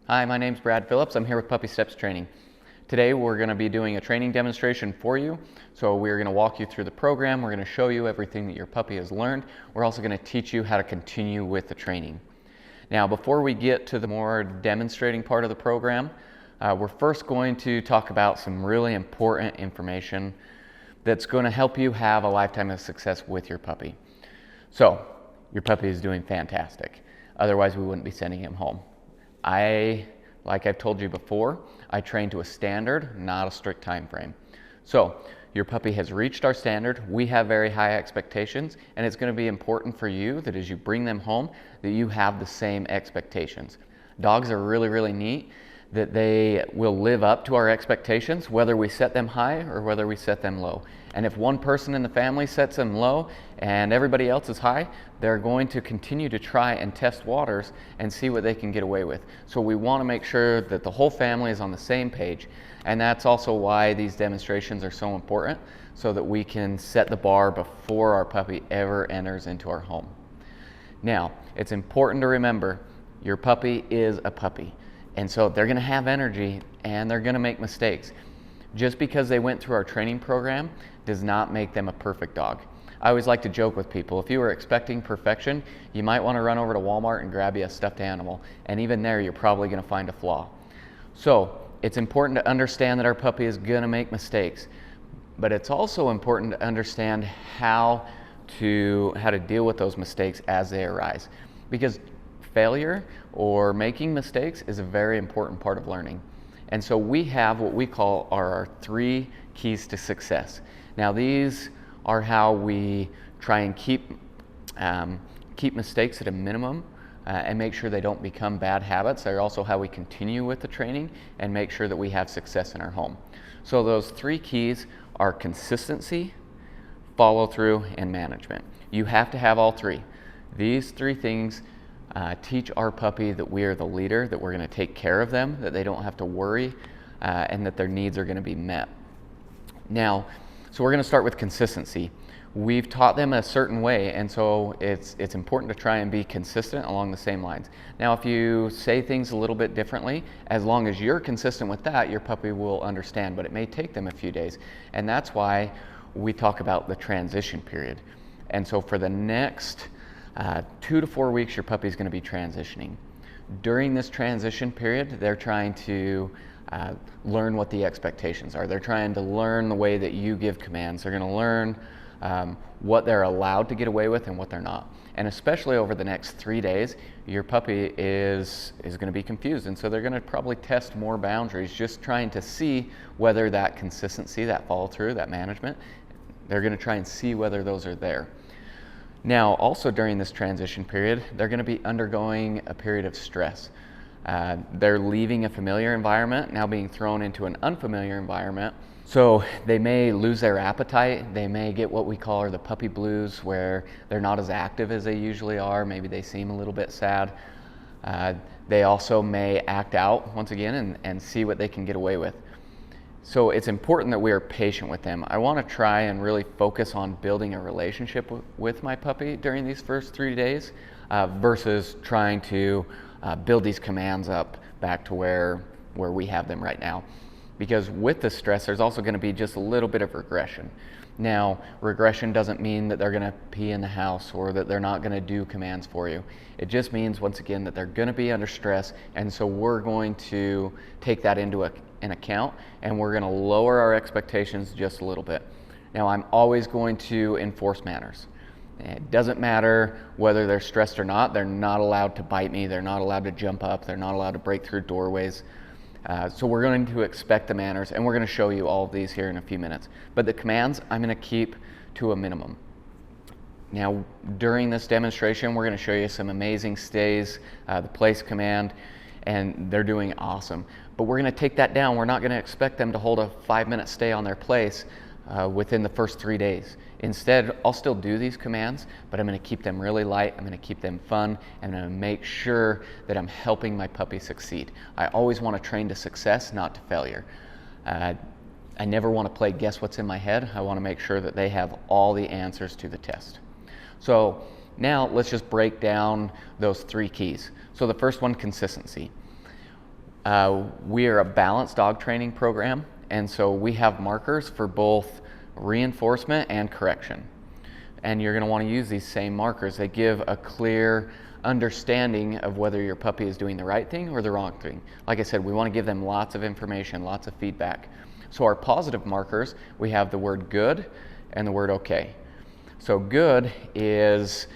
Hi, my name's Brad Phillips. I'm here with Puppy Steps Training. Today we're going to be doing a training demonstration for you. So we're going to walk you through the program. We're going to show you everything that your puppy has learned. We're also going to teach you how to continue with the training. Now, before we get to the more demonstrating part of the program, we're first going to talk about some really important information that's going to help you have a lifetime of success with your puppy. So, your puppy is doing fantastic. Otherwise, we wouldn't be sending him home. Like I've told you before, I train to a standard, not a strict time frame. So, your puppy has reached our standard. We have very high expectations, and it's going to be important for you that as you bring them home, that you have the same expectations. Dogs are really, really neat, that they will live up to our expectations, whether we set them high or whether we set them low. And if one person in the family sets them low and everybody else is high, they're going to continue to try and test waters and see what they can get away with. So we want to make sure that the whole family is on the same page. And that's also why these demonstrations are so important, so that we can set the bar before our puppy ever enters into our home. Now, it's important to remember, your puppy is a puppy. And so they're going to have energy and they're going to make mistakes. Just because they went through our training program does not make them a perfect dog. I always like to joke with people, if you were expecting perfection, you might want to run over to Walmart and grab you a stuffed animal. And even there, you're probably going to find a flaw. So it's important to understand that our puppy is going to make mistakes. But it's also important to understand how to deal with those mistakes as they arise. Because failure or making mistakes is a very important part of learning. And so we have what we call our 3 keys to success. Now these are how we try and keep mistakes at a minimum and make sure they don't become bad habits. They're also how we continue with the training and make sure that we have success in our home. So those 3 keys are consistency, follow through, and management. You have to have all 3. These 3 things teach our puppy that we are the leader, that we're going to take care of them, that they don't have to worry, and that their needs are going to be met. Now, so we're going to start with consistency. We've taught them a certain way, and so it's important to try and be consistent along the same lines. Now, if you say things a little bit differently, as long as you're consistent with that, your puppy will understand, but it may take them a few days. And that's why we talk about the transition period. And so for the next 2 to 4 weeks, your puppy is going to be transitioning. During this transition period, they're trying to learn what the expectations are. They're trying to learn the way that you give commands. They're going to learn what they're allowed to get away with and what they're not. And especially over the next 3 days, your puppy is going to be confused. And so they're going to probably test more boundaries, just trying to see whether that consistency, that follow through, that management, they're going to try and see whether those are there. Now, also during this transition period, they're going to be undergoing a period of stress. They're leaving a familiar environment, now being thrown into an unfamiliar environment. So they may lose their appetite. They may get what we call the puppy blues, where they're not as active as they usually are. Maybe they seem a little bit sad. They also may act out once again and see what they can get away with. So it's important that we are patient with them. I want to try and really focus on building a relationship with my puppy during these first 3 days versus trying to build these commands up back to where we have them right now. Because with the stress, there's also going to be just a little bit of regression. Now, regression doesn't mean that they're going to pee in the house or that they're not going to do commands for you. It just means, once again, that they're going to be under stress, and so we're going to take that into an account, and we're going to lower our expectations just a little bit. Now, I'm always going to enforce manners. It doesn't matter whether they're stressed or not. They're not allowed to bite me. They're not allowed to jump up. They're not allowed to break through doorways. So we're going to expect the manners, and we're going to show you all of these here in a few minutes. But the commands, I'm going to keep to a minimum. Now, during this demonstration, we're going to show you some amazing stays, the place command, and they're doing awesome. But we're going to take that down. We're not going to expect them to hold a 5-minute stay on their place within the first 3 days. Instead, I'll still do these commands, but I'm going to keep them really light. I'm going to keep them fun, and I'm going to make sure that I'm helping my puppy succeed. I always want to train to success, not to failure. I never want to play guess what's in my head. I want to make sure that they have all the answers to the test. So now let's just break down those 3 keys. So the first one, consistency. We are a balanced dog training program, and so we have markers for both reinforcement and correction. And you're going to want to use these same markers. They give a clear understanding of whether your puppy is doing the right thing or the wrong thing. Like I said, we want to give them lots of information, lots of feedback. So our positive markers, we have the word good and the word okay. So good is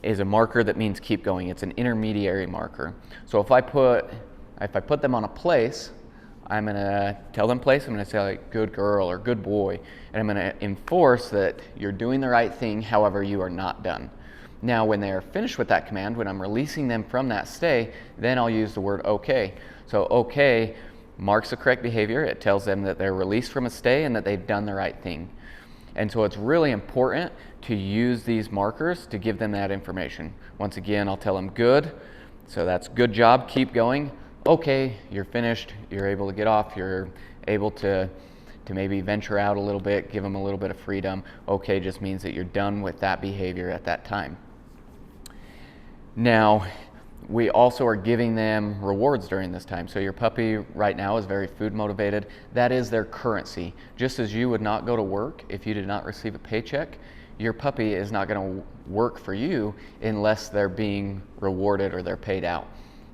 a marker that means keep going. It's an intermediary marker. So if I put them on a place, I'm going to tell them place. I'm going to say like good girl or good boy, and I'm going to enforce that you're doing the right thing. However, you are not done. Now, when they are finished with that command, when I'm releasing them from that stay, then I'll use the word okay. So okay marks the correct behavior. It tells them that they're released from a stay and that they've done the right thing. And so it's really important to use these markers to give them that information. Once again, I'll tell them good. So that's good job, keep going. Okay, you're finished, you're able to get off, you're able to maybe venture out a little bit, give them a little bit of freedom. Okay just means that you're done with that behavior at that time. Now, we also are giving them rewards during this time. So your puppy right now is very food motivated. That is their currency. Just as you would not go to work if you did not receive a paycheck, your puppy is not going to work for you unless they're being rewarded or they're paid out.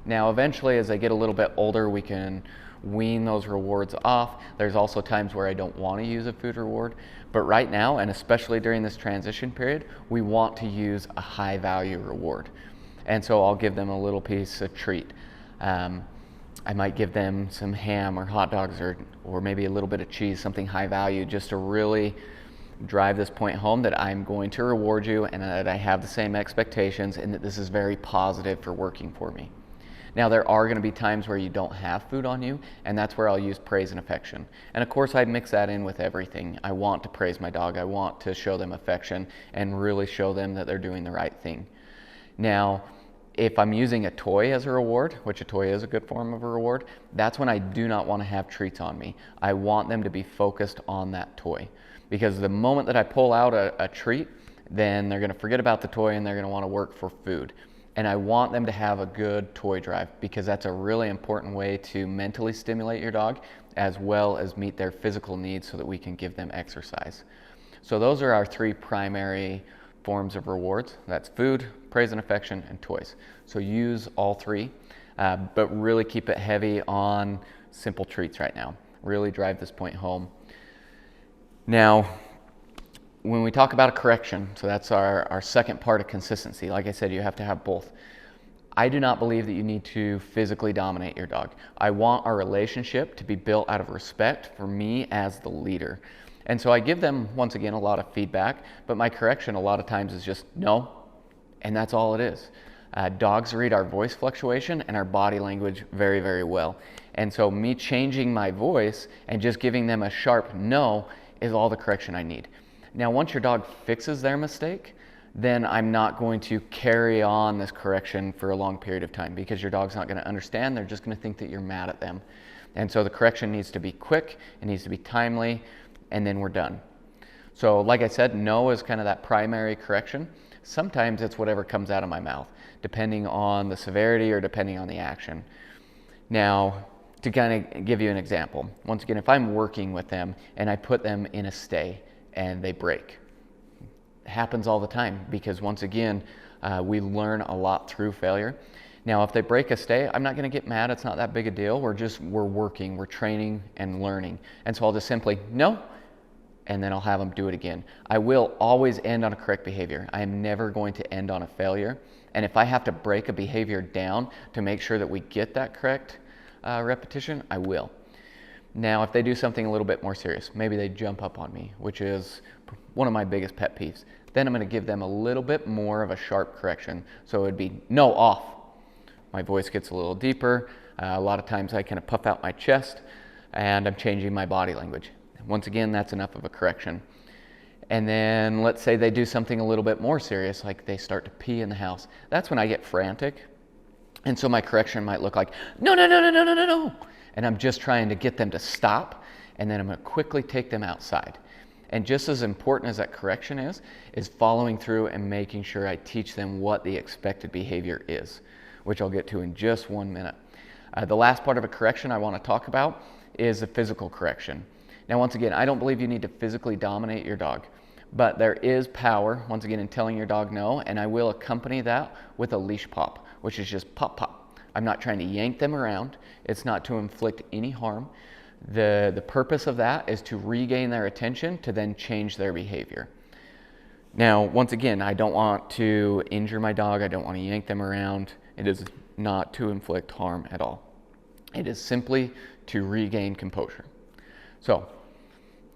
Now, eventually, as they get a little bit older, we can wean those rewards off. There's also times where I don't want to use a food reward. But right now, and especially during this transition period, we want to use a high value reward. And so I'll give them a little piece of treat. I might give them some ham or hot dogs or maybe a little bit of cheese, something high value, just to really drive this point home that I'm going to reward you and that I have the same expectations and that this is very positive for working for me. Now, there are going to be times where you don't have food on you, and that's where I'll use praise and affection. And of course, I mix that in with everything. I want to praise my dog. I want to show them affection and really show them that they're doing the right thing. Now, if I'm using a toy as a reward, which a toy is a good form of a reward, that's when I do not want to have treats on me. I want them to be focused on that toy. Because the moment that I pull out a treat, then they're going to forget about the toy and they're going to want to work for food. And I want them to have a good toy drive because that's a really important way to mentally stimulate your dog as well as meet their physical needs so that we can give them exercise. So those are our three primary forms of rewards. That's food, praise and affection, and toys. So use all three, but really keep it heavy on simple treats right now. Really drive this point home. Now, when we talk about a correction, so that's our second part of consistency. Like I said, you have to have both. I do not believe that you need to physically dominate your dog. I want our relationship to be built out of respect for me as the leader. And so I give them, once again, a lot of feedback, but my correction a lot of times is just no, and that's all it is. Dogs read our voice fluctuation and our body language very, very well. And so me changing my voice and just giving them a sharp no is all the correction I need. Now, once your dog fixes their mistake, then I'm not going to carry on this correction for a long period of time because your dog's not going to understand. They're just going to think that you're mad at them. And so the correction needs to be quick, it needs to be timely, and then we're done. So like I said, no is kind of that primary correction. Sometimes it's whatever comes out of my mouth, depending on the severity or depending on the action. Now, to kind of give you an example, once again, if I'm working with them and I put them in a stay and they break, it happens all the time because once again, we learn a lot through failure. Now, if they break a stay, I'm not going to get mad. It's not that big a deal. We're working, we're training and learning. And so I'll just simply, no, and then I'll have them do it again. I will always end on a correct behavior. I am never going to end on a failure. And if I have to break a behavior down to make sure that we get that correct repetition, I will. Now, if they do something a little bit more serious, maybe they jump up on me, which is one of my biggest pet peeves, then I'm going to give them a little bit more of a sharp correction. So it would be, no, off. My voice gets a little deeper. A lot of times I kind of puff out my chest and I'm changing my body language. Once again, that's enough of a correction. And then let's say they do something a little bit more serious, like they start to pee in the house. That's when I get frantic. And so my correction might look like, no, no, no, no, no, no, no, no. And I'm just trying to get them to stop. And then I'm going to quickly take them outside. And just as important as that correction is following through and making sure I teach them what the expected behavior is, which I'll get to in just 1 minute. The last part of a correction I want to talk about is a physical correction. Now, once again, I don't believe you need to physically dominate your dog, but there is power, once again, in telling your dog no, and I will accompany that with a leash pop, which is just pop, pop. I'm not trying to yank them around. It's not to inflict any harm. The purpose of that is to regain their attention to then change their behavior. Now, once again, I don't want to injure my dog. I don't want to yank them around. It is not to inflict harm at all. It is simply to regain composure. So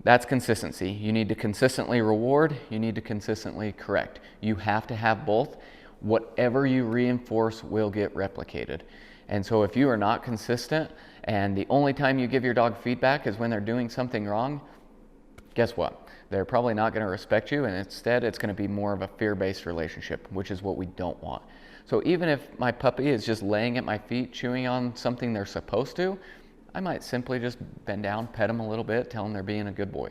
that's consistency. You need to consistently reward. You need to consistently correct. You have to have both. Whatever you reinforce will get replicated. And so if you are not consistent and the only time you give your dog feedback is when they're doing something wrong, guess what? They're probably not going to respect you, and instead it's going to be more of a fear-based relationship, which is what we don't want. So even if my puppy is just laying at my feet chewing on something they're supposed to, I might simply just bend down, pet them a little bit, tell them they're being a good boy.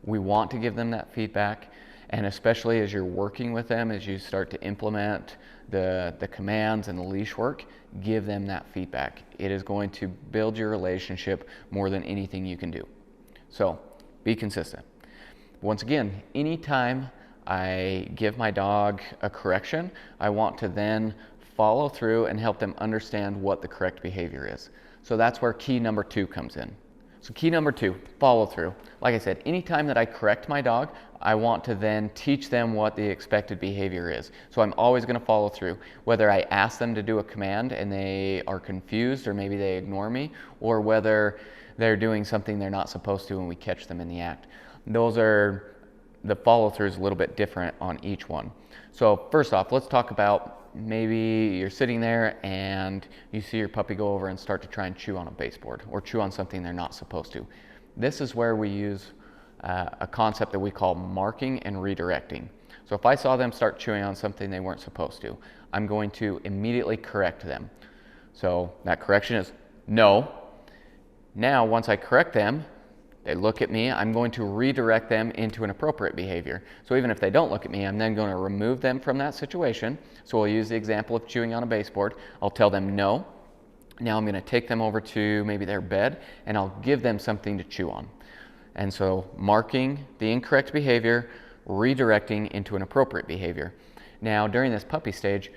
We want to give them that feedback, and especially as you're working with them, as you start to implement the commands and the leash work, give them that feedback. It is going to build your relationship more than anything you can do. So be consistent. Once again, anytime I give my dog a correction, I want to then follow through and help them understand what the correct behavior is. So that's where key number 2 comes in. So key number 2, follow through. Like I said, anytime that I correct my dog, I want to then teach them what the expected behavior is. So I'm always going to follow through. Whether I ask them to do a command and they are confused or maybe they ignore me, or whether they're doing something they're not supposed to and we catch them in the act. The follow through is a little bit different on each one. So first off, let's talk about maybe you're sitting there and you see your puppy go over and start to try and chew on a baseboard or chew on something they're not supposed to. This is where we use a concept that we call marking and redirecting. So if I saw them start chewing on something they weren't supposed to, I'm going to immediately correct them. So that correction is no. Now, once I correct them, they look at me, I'm going to redirect them into an appropriate behavior. So even if they don't look at me, I'm then going to remove them from that situation. So we'll use the example of chewing on a baseboard. I'll tell them no. Now I'm going to take them over to maybe their bed and I'll give them something to chew on. And so marking the incorrect behavior, redirecting into an appropriate behavior. Now during this puppy stage,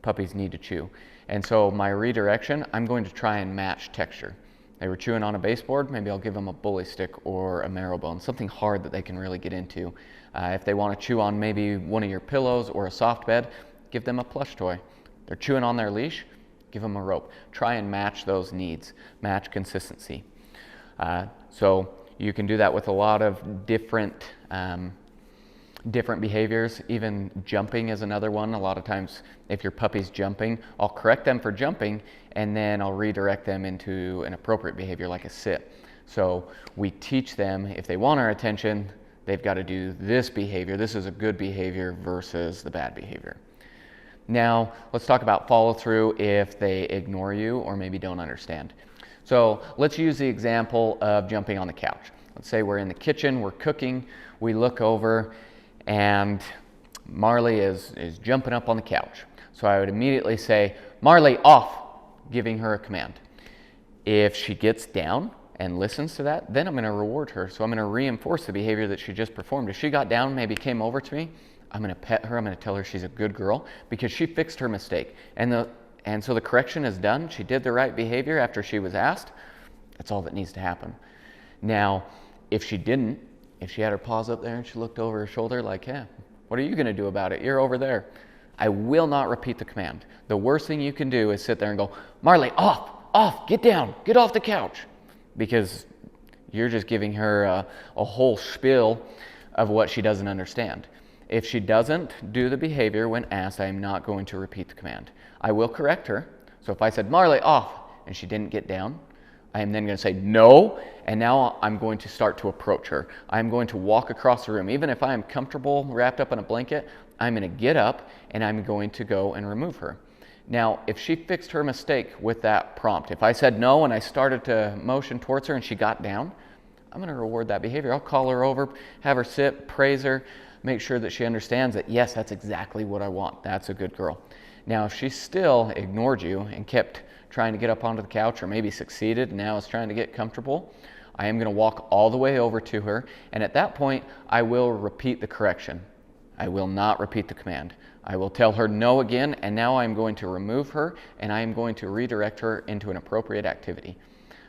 puppies need to chew. And so my redirection, I'm going to try and match texture. They were chewing on a baseboard, maybe I'll give them a bully stick or a marrow bone, something hard that they can really get into. If they want to chew on maybe one of your pillows or a soft bed, give them a plush toy. They're chewing on their leash, give them a rope. Try and match those needs, match consistency. So you can do that with a lot of different behaviors. Even jumping is another one. A lot of times if your puppy's jumping, I'll correct them for jumping and then I'll redirect them into an appropriate behavior like a sit. So we teach them, if they want our attention, they've got to do this behavior. This is a good behavior versus the bad behavior. Now let's talk about follow through if they ignore you or maybe don't understand. So let's use the example of jumping on the couch. Let's say we're in the kitchen, we're cooking, we look over and Marley is jumping up on the couch. So I would immediately say, Marley, off, giving her a command. If she gets down and listens to that, then I'm going to reward her. So I'm going to reinforce the behavior that she just performed. If she got down, maybe came over to me, I'm going to pet her. I'm going to tell her she's a good girl because she fixed her mistake. And so the correction is done. She did the right behavior after she was asked. That's all that needs to happen. Now, if she didn't, if she had her paws up there and she looked over her shoulder like, yeah, what are you going to do about it? You're over there. I will not repeat the command. The worst thing you can do is sit there and go, Marley, off, get down, get off the couch. Because you're just giving her a whole spiel of what she doesn't understand. If she doesn't do the behavior when asked, I am not going to repeat the command. I will correct her. So if I said, Marley, off, and she didn't get down, I am then going to say no, and now I'm going to start to approach her. I'm going to walk across the room. Even if I am comfortable wrapped up in a blanket, I'm going to get up and I'm going to go and remove her. Now, if she fixed her mistake with that prompt, if I said no and I started to motion towards her and she got down, I'm going to reward that behavior. I'll call her over, have her sit, praise her, make sure that she understands that, yes, that's exactly what I want. That's a good girl. Now, if she still ignored you and kept trying to get up onto the couch, or maybe succeeded and now is trying to get comfortable, I am going to walk all the way over to her, and at that point I will repeat the correction. I will not repeat the command. I will tell her no again, and now I'm going to remove her and I am going to redirect her into an appropriate activity.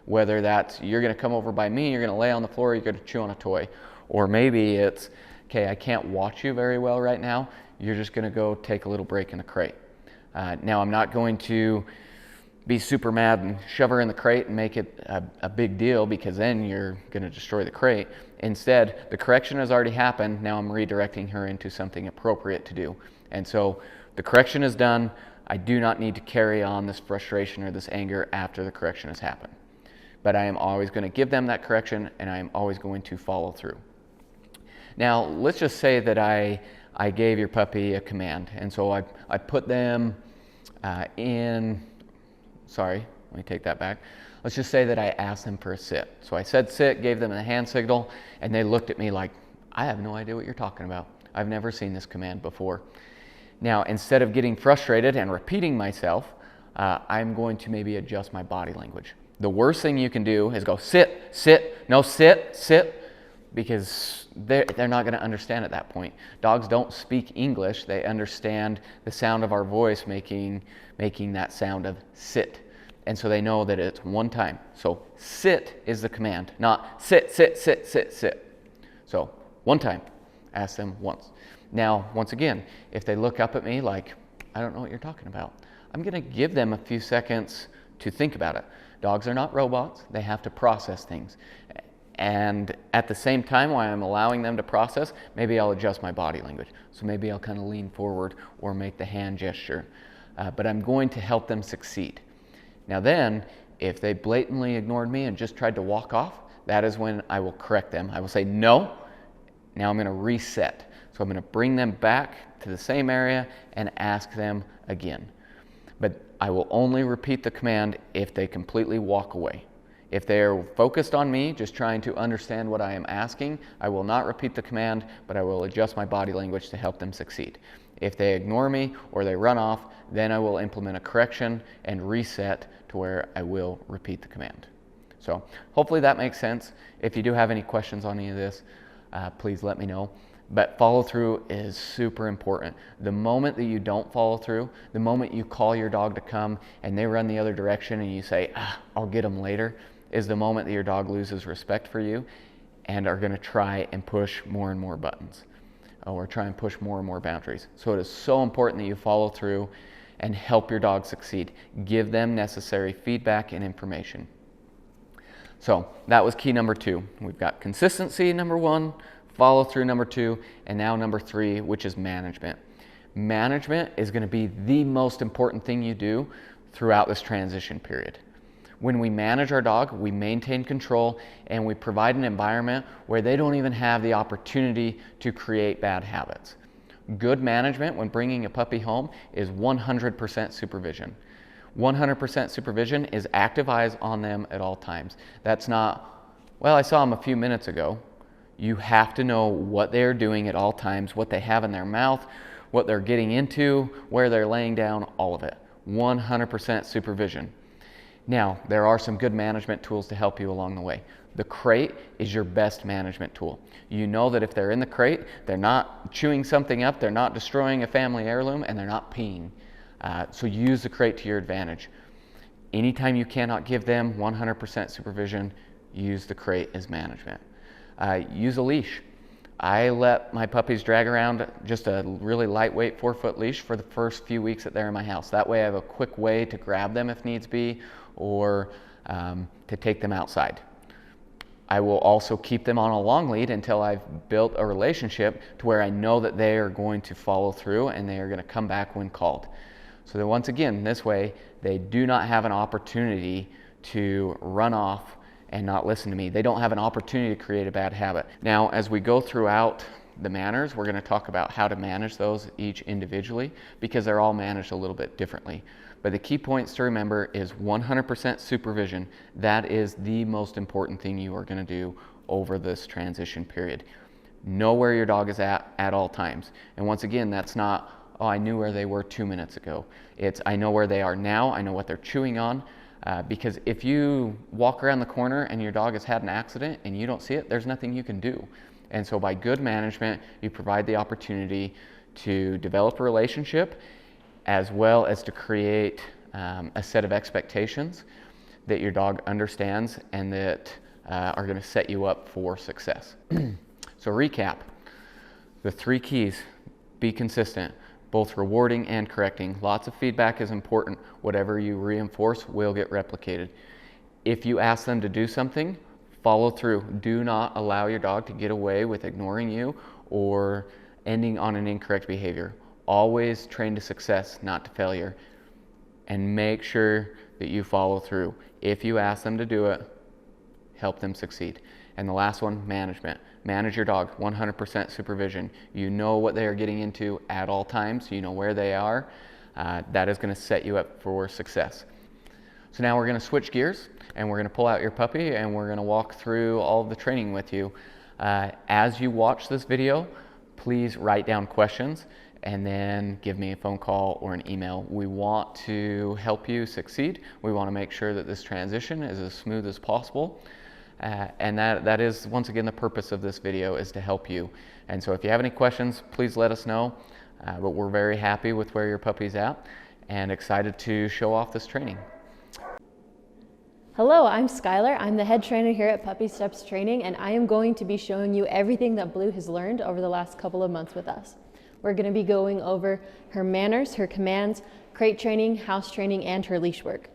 Whether that's you're going to come over by me, you're going to lay on the floor, you're going to chew on a toy, or maybe it's, okay, I can't watch you very well right now, you're just going to go take a little break in the crate. Now I'm not going to be super mad and shove her in the crate and make it a big deal, because then you're going to destroy the crate. Instead, the correction has already happened. Now I'm redirecting her into something appropriate to do. And so the correction is done. I do not need to carry on this frustration or this anger after the correction has happened. But I am always going to give them that correction, and I am always going to follow through. Now, let's just say that I gave your puppy a command, and so I put them in. Sorry, let me take that back. Let's just say that I asked them for a sit. So I said sit, gave them a hand signal, and they looked at me like, I have no idea what you're talking about. I've never seen this command before. Now, instead of getting frustrated and repeating myself, I'm going to maybe adjust my body language. The worst thing you can do is go sit, sit, no sit, sit, because they're not going to understand at that point. Dogs don't speak English. They understand the sound of our voice making that sound of sit. And so they know that it's one time. So sit is the command, not sit, sit, sit, sit, sit. So one time, ask them once. Now, once again, if they look up at me like, I don't know what you're talking about, I'm going to give them a few seconds to think about it. Dogs are not robots. They have to process things. And at the same time, while I'm allowing them to process, maybe I'll adjust my body language. So maybe I'll kind of lean forward or make the hand gesture. But I'm going to help them succeed. Now then, if they blatantly ignored me and just tried to walk off, that is when I will correct them. I will say, no, now I'm going to reset. So I'm going to bring them back to the same area and ask them again. But I will only repeat the command if they completely walk away. If they are focused on me, just trying to understand what I am asking, I will not repeat the command, but I will adjust my body language to help them succeed. If they ignore me or they run off, then I will implement a correction and reset to where I will repeat the command. So hopefully that makes sense. If you do have any questions on any of this, please let me know. But follow through is super important. The moment that you don't follow through, the moment you call your dog to come and they run the other direction and you say, I'll get them later, is the moment that your dog loses respect for you and are going to try and push more and more buttons or try and push more and more boundaries. So it is so important that you follow through and help your dog succeed. Give them necessary feedback and information. So that was key number 2. We've got consistency, number 1, follow through, number 2, and now number 3, which is management. Management is going to be the most important thing you do throughout this transition period. When we manage our dog, we maintain control and we provide an environment where they don't even have the opportunity to create bad habits. Good management when bringing a puppy home is 100% supervision. 100% supervision is active eyes on them at all times. That's not, well, I saw them a few minutes ago. You have to know what they're doing at all times, what they have in their mouth, what they're getting into, where they're laying down, all of it. 100% supervision. Now, there are some good management tools to help you along the way. The crate is your best management tool. You know that if they're in the crate, they're not chewing something up, they're not destroying a family heirloom, and they're not peeing. So use the crate to your advantage. Anytime you cannot give them 100% supervision, use the crate as management. Use a leash. I let my puppies drag around just a really lightweight 4-foot leash for the first few weeks that they're in my house. That way I have a quick way to grab them if needs be, or to take them outside. I will also keep them on a long lead until I've built a relationship to where I know that they are going to follow through and they are going to come back when called. So that once again, this way, they do not have an opportunity to run off and not listen to me. They don't have an opportunity to create a bad habit. Now, as we go throughout the manners, we're going to talk about how to manage those each individually because they're all managed a little bit differently. But the key points to remember is 100% supervision. That is the most important thing you are going to do over this transition period. Know where your dog is at all times. And once again, that's not, oh, I knew where they were 2 minutes ago. It's, I know where they are now, I know what they're chewing on. Because if you walk around the corner and your dog has had an accident and you don't see it, there's nothing you can do. And so by good management, you provide the opportunity to develop a relationship as well as to create a set of expectations that your dog understands and that are going to set you up for success. So recap, the 3 keys: be consistent, both rewarding and correcting. Lots of feedback is important. Whatever you reinforce will get replicated. If you ask them to do something, follow through. Do not allow your dog to get away with ignoring you or ending on an incorrect behavior. Always train to success, not to failure. And make sure that you follow through. If you ask them to do it, help them succeed. And the last one, management. Manage your dog, 100% supervision. You know what they are getting into at all times. You know where they are. That is going to set you up for success. So now we're going to switch gears and we're going to pull out your puppy and we're going to walk through all of the training with you. As you watch this video, please write down questions and then give me a phone call or an email. We want to help you succeed. We want to make sure that this transition is as smooth as possible. And that is, once again, the purpose of this video is to help you. And so if you have any questions, please let us know. But we're very happy with where your puppy's at and excited to show off this training. Hello, I'm Skylar. I'm the head trainer here at Puppy Steps Training, and I am going to be showing you everything that Blue has learned over the last couple of months with us. We're going to be going over her manners, her commands, crate training, house training, and her leash work.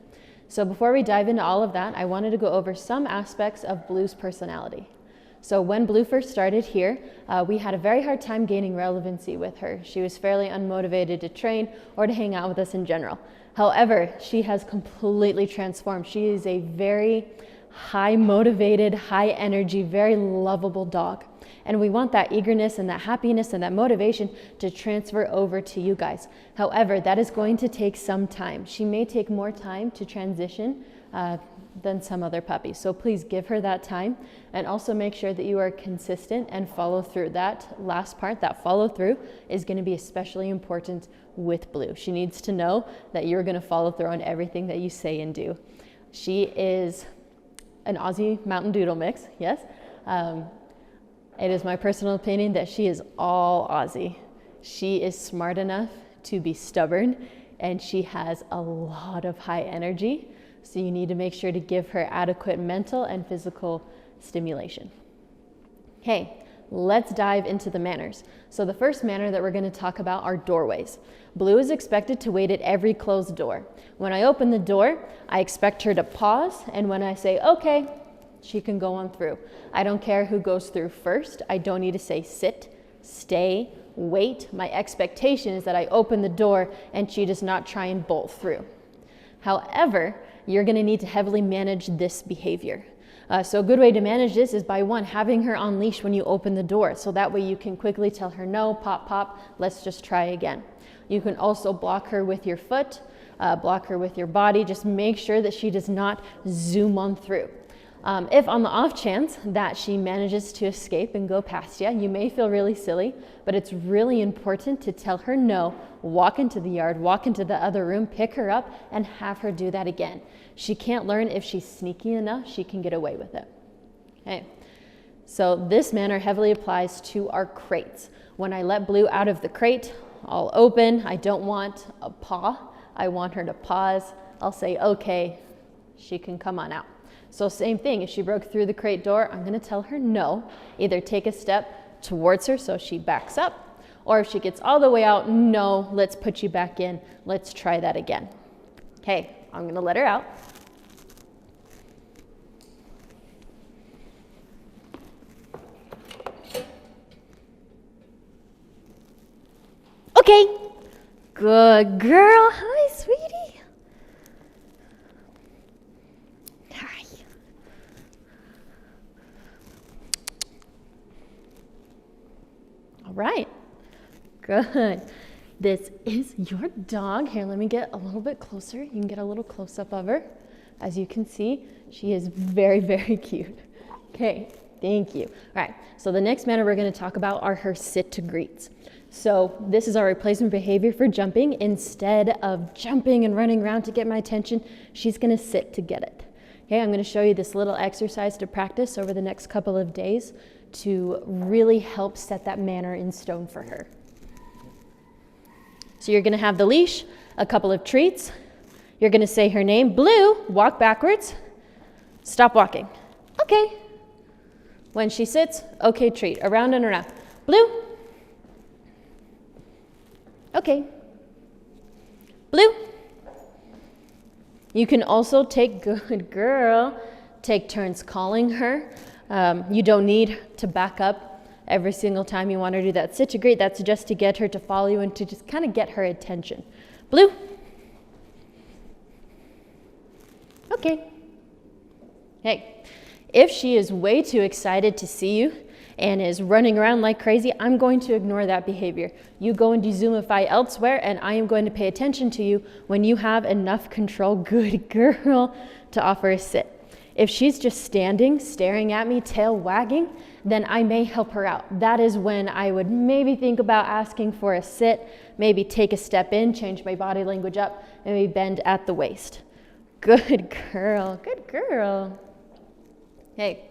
So before we dive into all of that, I wanted to go over some aspects of Blue's personality. So when Blue first started here, we had a very hard time gaining relevancy with her. She was fairly unmotivated to train or to hang out with us in general. However, she has completely transformed. She is a very high motivated, high energy, very lovable dog. And we want that eagerness and that happiness and that motivation to transfer over to you guys. However, that is going to take some time. She may take more time to transition than some other puppies. So please give her that time and also make sure that you are consistent and follow through. That last part, that follow through, is going to be especially important with Blue. She needs to know that you're going to follow through on everything that you say and do. She is an Aussie Mountain Doodle mix, yes. It is my personal opinion that she is all Aussie. She is smart enough to be stubborn and she has a lot of high energy. So you need to make sure to give her adequate mental and physical stimulation. Okay, let's dive into the manners. So the first manner that we're going to talk about are doorways. Blue is expected to wait at every closed door. When I open the door, I expect her to pause, and when I say okay, she can go on through. I don't care who goes through first. I don't need to say sit, stay, wait. My expectation is that I open the door and she does not try and bolt through. However, you're going to need to heavily manage this behavior. So a good way to manage this is by one, having her on leash when you open the door. So that way you can quickly tell her no, pop, pop, let's just try again. You can also block her with your foot, block her with your body. Just make sure that she does not zoom on through. If on the off chance that she manages to escape and go past you, you may feel really silly, but it's really important to tell her no, walk into the yard, walk into the other room, pick her up, and have her do that again. She can't learn if she's sneaky enough, she can get away with it. Okay, so this manner heavily applies to our crates. When I let Blue out of the crate, I'll open. I don't want a paw. I want her to pause. I'll say, okay, she can come on out. So same thing, if she broke through the crate door, I'm going to tell her no. Either take a step towards her so she backs up, or if she gets all the way out, no, let's put you back in. Let's try that again. Okay, I'm going to let her out. Okay, good girl. Hi, sweetie. Hi. All right, good. This is your dog. Here, let me get a little bit closer. You can get a little close-up of her. As you can see, she is very, very cute. Okay, thank you. All right, so the next manner we're going to talk about are her sit to greets. So this is our replacement behavior for jumping. Instead of jumping and running around to get my attention, she's gonna sit to get it. Okay, I'm gonna show you this little exercise to practice over the next couple of days to really help set that manner in stone for her. So you're gonna have the leash, a couple of treats. You're gonna say her name, Blue, walk backwards, stop walking. Okay. When she sits, okay, treat, around and around. Blue. Okay. Blue. You can also take, good girl, take turns calling her. You don't need to back up every single time you want her to do that. Sit to greet, that's just to get her to follow you and to just kind of get her attention. Blue. Okay. Hey, if she is way too excited to see you and is running around like crazy, I'm going to ignore that behavior. You go and de-zoomify elsewhere, and I am going to pay attention to you when you have enough control, good girl, to offer a sit. If she's just standing, staring at me, tail wagging, then I may help her out. That is when I would maybe think about asking for a sit, maybe take a step in, change my body language up, and maybe bend at the waist. Good girl, good girl. Hey,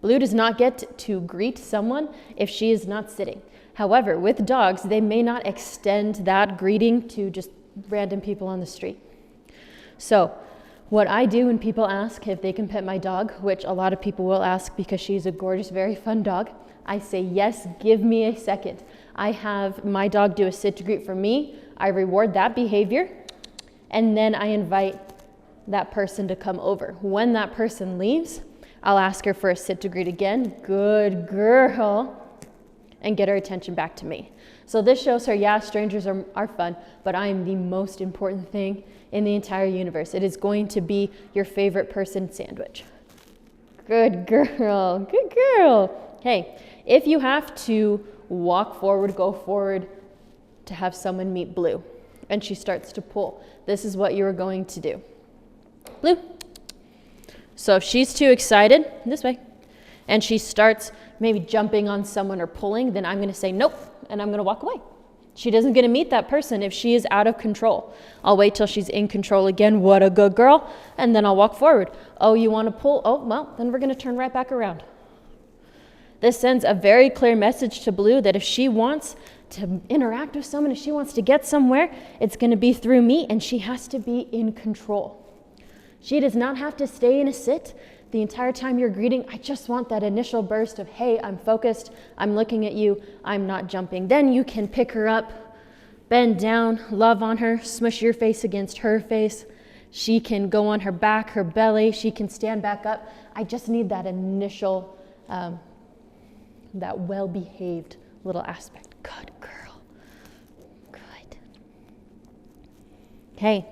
Blue does not get to greet someone if she is not sitting. However, with dogs, they may not extend that greeting to just random people on the street. So what I do when people ask if they can pet my dog, which a lot of people will ask because she's a gorgeous, very fun dog, I say, yes, give me a second. I have my dog do a sit to greet for me. I reward that behavior, and then I invite that person to come over. When that person leaves, I'll ask her for a sit to greet again, good girl, and get her attention back to me. So this shows her, yeah, strangers are fun, but I am the most important thing in the entire universe. It is going to be your favorite person sandwich. Good girl, good girl. Hey, if you have to walk forward, go forward to have someone meet Blue, and she starts to pull, this is what you are going to do. Blue. So if she's too excited, this way, and she starts maybe jumping on someone or pulling, then I'm going to say nope, and I'm going to walk away. She doesn't get to meet that person if she is out of control. I'll wait till she's in control again. What a good girl. And then I'll walk forward. Oh, you want to pull? Oh, well, then we're going to turn right back around. This sends a very clear message to Blue that if she wants to interact with someone, if she wants to get somewhere, it's going to be through me, and she has to be in control. She does not have to stay in a sit the entire time you're greeting. I just want that initial burst of, hey, I'm focused, I'm looking at you, I'm not jumping. Then you can pick her up, bend down, love on her, smush your face against her face. She can go on her back, her belly, she can stand back up. I just need that initial, that well-behaved little aspect. Good girl. Good. Okay.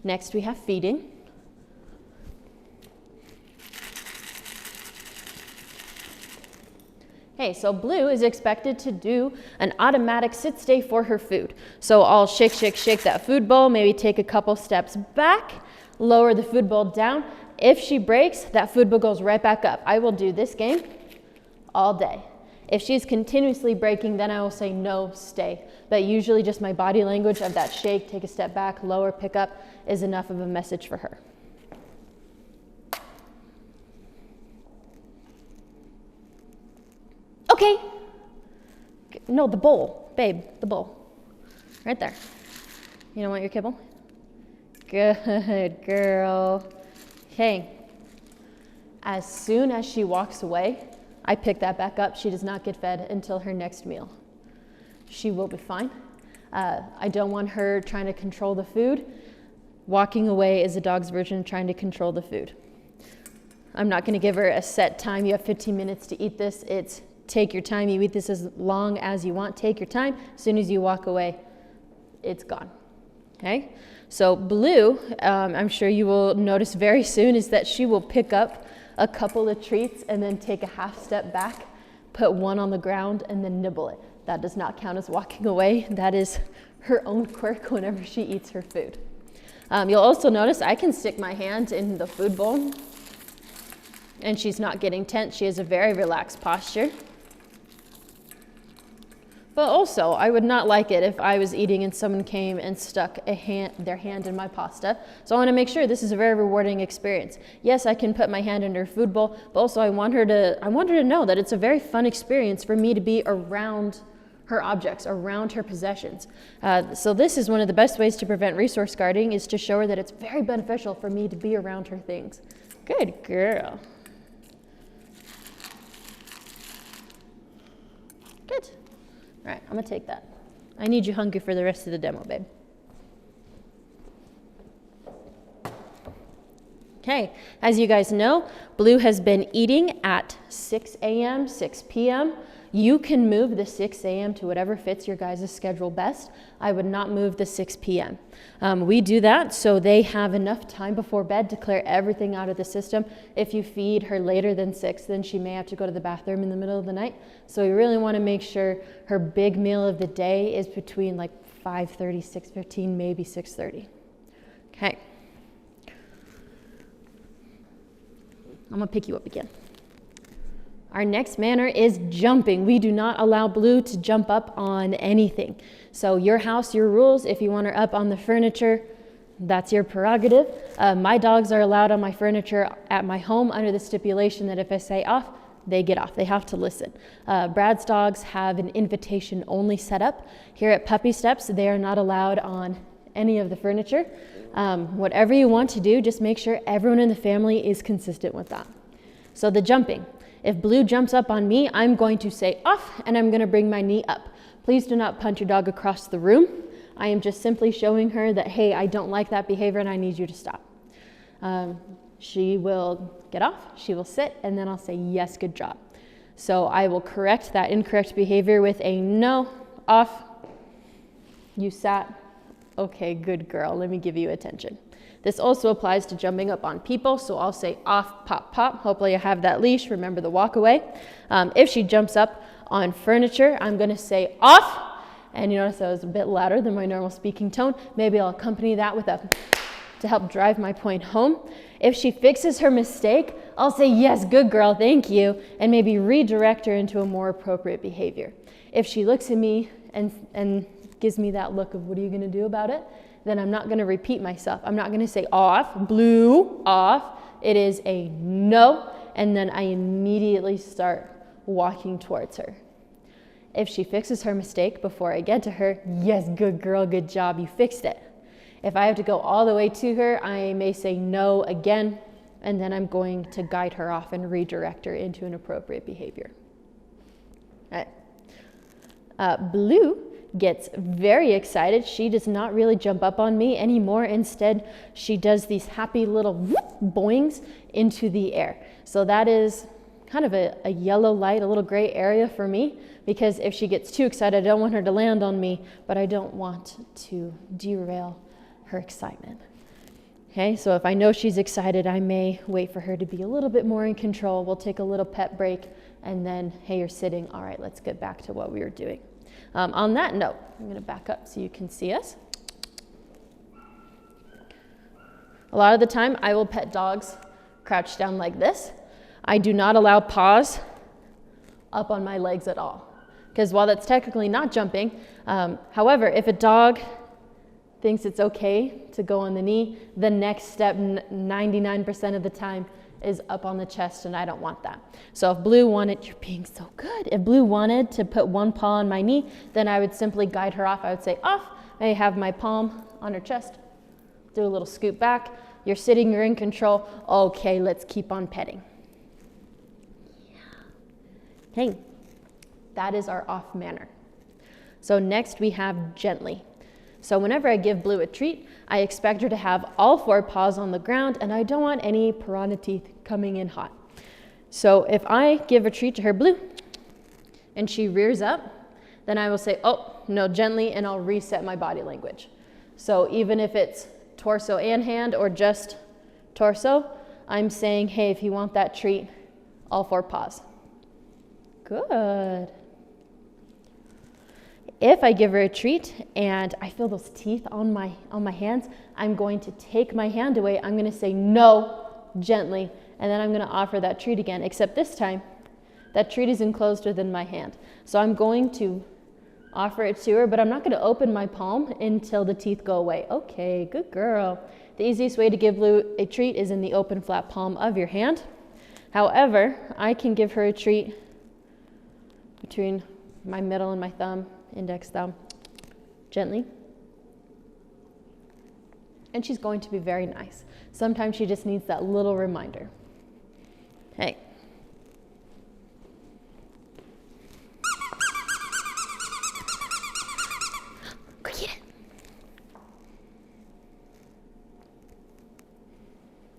Next we have feeding. Okay, so Blue is expected to do an automatic sit stay for her food. So I'll shake, shake, shake that food bowl, maybe take a couple steps back, lower the food bowl down. If she breaks, that food bowl goes right back up. I will do this game all day. If she's continuously breaking, then I will say no, stay. But usually just my body language of that shake, take a step back, lower, pick up, is enough of a message for her. Okay. No, the bowl, babe, the bowl. Right there. You don't want your kibble? Good girl. Okay. As soon as she walks away, I pick that back up. She does not get fed until her next meal. She will be fine. I don't want her trying to control the food. Walking away is a dog's version of trying to control the food. I'm not going to give her a set time. You have 15 minutes to eat this. It's take your time. You eat this as long as you want. Take your time. As soon as you walk away, it's gone. Okay? So Blue, I'm sure you will notice very soon, is that she will pick up a couple of treats and then take a half step back, put one on the ground, and then nibble it. That does not count as walking away. That is her own quirk whenever she eats her food. You'll also notice I can stick my hand in the food bowl, and she's not getting tense. She has a very relaxed posture. But also, I would not like it if I was eating and someone came and stuck their hand in my pasta. So I want to make sure this is a very rewarding experience. Yes, I can put my hand in her food bowl, but also I want her to know that it's a very fun experience for me to be around her objects, around her possessions. So this is one of the best ways to prevent resource guarding, is to show her that it's very beneficial for me to be around her things. Good girl. Good. All right, I'm gonna take that. I need you hungry for the rest of the demo, babe. Okay, as you guys know, Blue has been eating at 6 a.m., 6 p.m. You can move the 6 a.m. to whatever fits your guys' schedule best. I would not move the 6 p.m. We do that so they have enough time before bed to clear everything out of the system. If you feed her later than 6, then she may have to go to the bathroom in the middle of the night. So we really want to make sure her big meal of the day is between like 5:30, 6:15, maybe 6:30. Okay. I'm gonna pick you up again. Our next manner is jumping. We do not allow Blue to jump up on anything. So your house, your rules. If you want her up on the furniture, that's your prerogative. My dogs are allowed on my furniture at my home under the stipulation that if I say off, they get off. They have to listen. Brad's dogs have an invitation only setup. Here at Puppy Steps, they are not allowed on any of the furniture. Whatever you want to do, just make sure everyone in the family is consistent with that. So the jumping. If Blue jumps up on me, I'm going to say off and I'm going to bring my knee up. Please do not punt your dog across the room. I am just simply showing her that, hey, I don't like that behavior and I need you to stop. She will get off, she will sit, and then I'll say, yes, good job. So I will correct that incorrect behavior with a no, off, you sat, okay, good girl, let me give you attention. This also applies to jumping up on people, so I'll say off, pop, pop. Hopefully you have that leash. Remember the walk away. If she jumps up on furniture, I'm going to say off. And you notice that was a bit louder than my normal speaking tone. Maybe I'll accompany that with a to help drive my point home. If she fixes her mistake, I'll say, yes, good girl, thank you, and maybe redirect her into a more appropriate behavior. If she looks at me and gives me that look of what are you going to do about it, then I'm not going to repeat myself. I'm not going to say off, Blue, off. It is a no, and then I immediately start walking towards her. If she fixes her mistake before I get to her, yes, good girl, good job, you fixed it. If I have to go all the way to her, I may say no again, and then I'm going to guide her off and redirect her into an appropriate behavior. All right. Blue gets very excited. She does not really jump up on me anymore. Instead, she does these happy little boings into the air. So that is kind of a yellow light, a little gray area for me, because if she gets too excited, I don't want her to land on me, but I don't want to derail her excitement. Okay, so if I know she's excited, I may wait for her to be a little bit more in control. We'll take a little pet break, and then, hey, you're sitting. All right, let's get back to what we were doing. On that note, I'm going to back up so you can see us. A lot of the time, I will pet dogs crouched down like this. I do not allow paws up on my legs at all, because while that's technically not jumping, however, if a dog thinks it's okay to go on the knee, the next step 99% of the time is up on the chest, and I don't want that. So if Blue wanted, you're being so good. If Blue wanted to put one paw on my knee, then I would simply guide her off. I would say off, I have my palm on her chest, do a little scoop back. You're sitting, you're in control. Okay, let's keep on petting. Yeah. Okay, that is our off manner. So next we have gently. So whenever I give Blue a treat, I expect her to have all 4 paws on the ground, and I don't want any piranha teeth coming in hot. So if I give a treat to her, Blue, and she rears up, then I will say, oh, no, gently, and I'll reset my body language. So even if it's torso and hand or just torso, I'm saying, hey, if you want that treat, all 4 paws. Good. If I give her a treat and I feel those teeth on my hands, I'm going to take my hand away. I'm going to say no, gently, and then I'm going to offer that treat again, except this time, that treat is enclosed within my hand. So I'm going to offer it to her, but I'm not going to open my palm until the teeth go away. Okay, good girl. The easiest way to give Blue a treat is in the open flat palm of your hand. However, I can give her a treat between my middle and my thumb, index thumb, gently. And she's going to be very nice. Sometimes she just needs that little reminder. Hey. Go get it.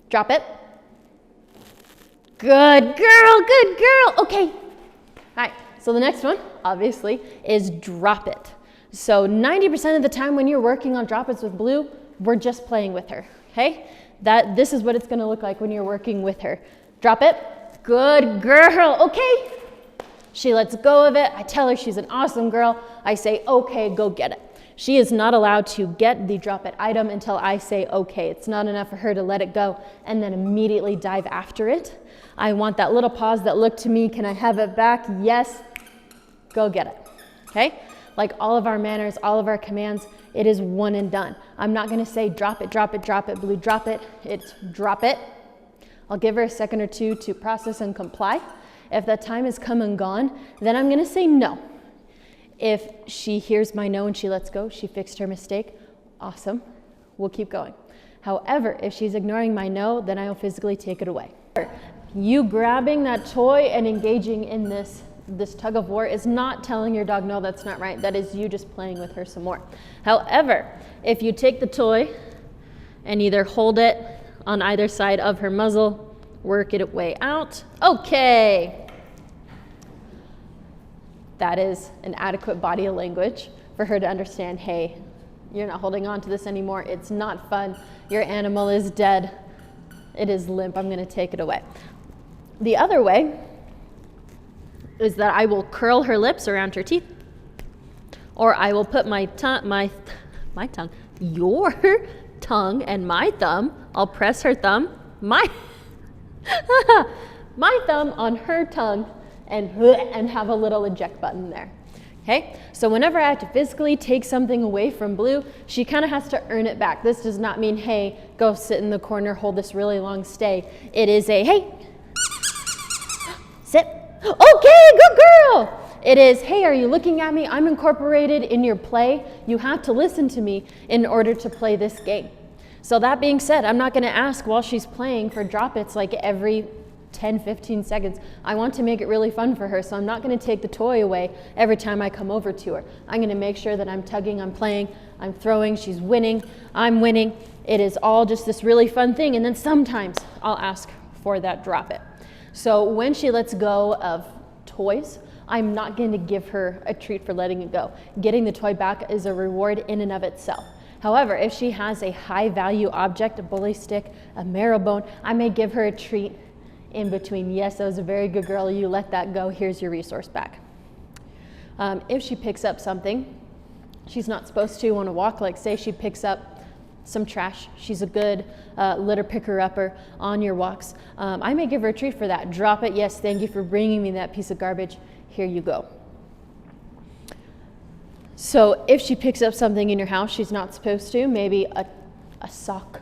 Drop it. Good girl, good girl. Okay. All right, so the next one, obviously, is drop it. So 90% of the time when you're working on drop its with Blue, we're just playing with her, okay? This is what it's gonna look like when you're working with her. Drop it. Good girl, okay. She lets go of it. I tell her she's an awesome girl. I say, okay, go get it. She is not allowed to get the drop it item until I say, okay. It's not enough for her to let it go and then immediately dive after it. I want that little pause, that look to me. Can I have it back? Yes. Go get it, okay? Like all of our manners, all of our commands, it is one and done. I'm not gonna say drop it, drop it, drop it, Blue, drop it. It's drop it. I'll give her a second or two to process and comply. If that time has come and gone, then I'm gonna say no. If she hears my no and she lets go, she fixed her mistake, awesome, we'll keep going. However, if she's ignoring my no, then I'll physically take it away. You grabbing that toy and engaging in this tug of war is not telling your dog, no, that's not right. That is you just playing with her some more. However, if you take the toy and either hold it on either side of her muzzle, work it way out, okay. That is an adequate body language for her to understand, hey, you're not holding on to this anymore. It's not fun. Your animal is dead. It is limp. I'm going to take it away. The other way is that I will curl her lips around her teeth, or I will put your tongue and my thumb, I'll press her thumb, my thumb on her tongue and have a little eject button there. Okay, so whenever I have to physically take something away from Blue, she kind of has to earn it back. This does not mean, hey, go sit in the corner, hold this really long stay. It is a, hey, sit. Okay, good girl. It is, hey, are you looking at me? I'm incorporated in your play. You have to listen to me in order to play this game. So that being said, I'm not going to ask while she's playing for drop its like every 10, 15 seconds. I want to make it really fun for her, so I'm not going to take the toy away every time I come over to her. I'm going to make sure that I'm tugging, I'm playing, I'm throwing, she's winning, I'm winning. It is all just this really fun thing, and then sometimes I'll ask for that drop it. So when she lets go of toys, I'm not going to give her a treat for letting it go. Getting the toy back is a reward in and of itself. However, if she has a high value object, a bully stick, a marrow bone, I may give her a treat in between. Yes, that was a very good girl. You let that go. Here's your resource back. If she picks up something she's not supposed to on a walk, like say she picks up some trash, she's a good litter picker-upper on your walks, I may give her a treat for that. Drop it. Yes, thank you for bringing me that piece of garbage. Here you go. So if she picks up something in your house she's not supposed to, maybe a sock,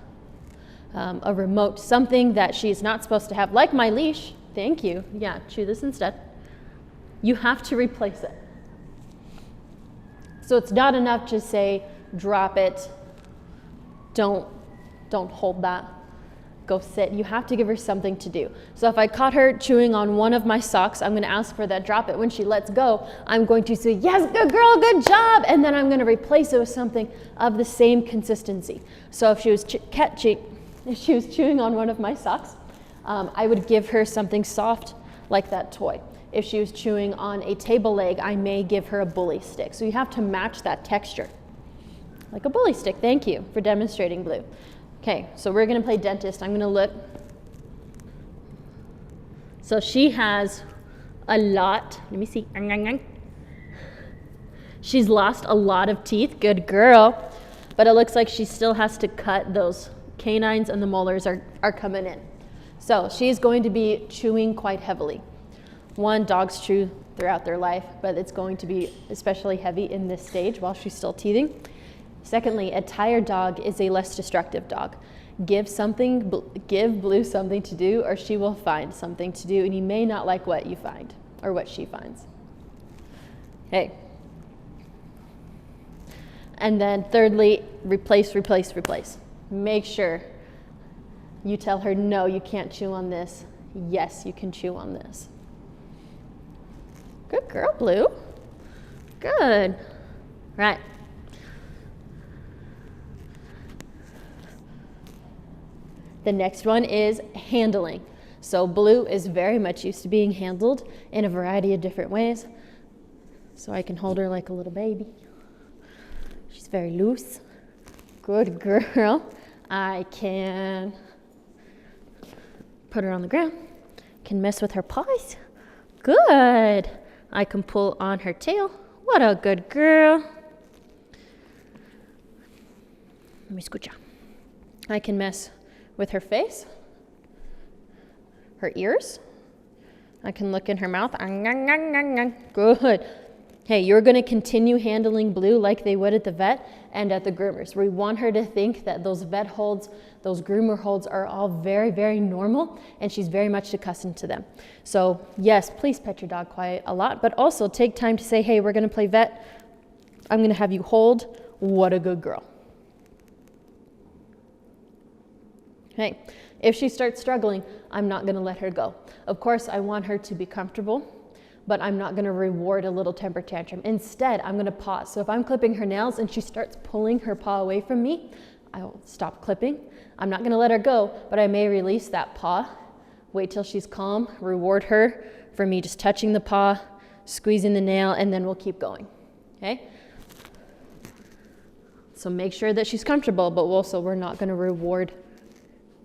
a remote, something that she's not supposed to have, like my leash, thank you, yeah, chew this instead, you have to replace it. So it's not enough to say, drop it, don't hold that, go sit. You have to give her something to do. So if I caught her chewing on one of my socks, I'm going to ask for that drop it. When she lets go, I'm going to say, yes, good girl, good job, and then I'm going to replace it with something of the same consistency. So if she was chewing on one of my socks, I would give her something soft like that toy. If she was chewing on a table leg, I may give her a bully stick. So you have to match that texture. Like a bully stick. Thank you for demonstrating, Blue. Okay, so we're going to play dentist. I'm going to look. So she has a lot. Let me see. She's lost a lot of teeth. Good girl. But it looks like she still has to cut those canines, and the molars are coming in. So she's going to be chewing quite heavily. Dogs chew throughout their life, but it's going to be especially heavy in this stage while she's still teething. Secondly, a tired dog is a less destructive dog. Give Blue something to do, or she will find something to do, and you may not like what you find or what she finds. Okay. And then thirdly, replace. Make sure you tell her, no, you can't chew on this. Yes, you can chew on this. Good girl, Blue. Good. Right. The next one is handling. So Blue is very much used to being handled in a variety of different ways. So I can hold her like a little baby. She's very loose. Good girl. I can put her on the ground. Can mess with her paws. Good. I can pull on her tail. What a good girl. Let me scooch out. I can mess with her face, her ears. I can look in her mouth. Good. Hey, you're going to continue handling Blue like they would at the vet and at the groomers. We want her to think that those vet holds, those groomer holds are all very, very normal, and she's very much accustomed to them. So yes, please pet your dog quiet a lot, but also take time to say, hey, we're going to play vet. I'm going to have you hold. What a good girl. Okay. If she starts struggling, I'm not going to let her go. Of course, I want her to be comfortable, but I'm not going to reward a little temper tantrum. Instead, I'm going to pause. So if I'm clipping her nails and she starts pulling her paw away from me, I will stop clipping. I'm not going to let her go, but I may release that paw, wait till she's calm, reward her for me just touching the paw, squeezing the nail, and then we'll keep going. Okay? So make sure that she's comfortable, but also we're not going to reward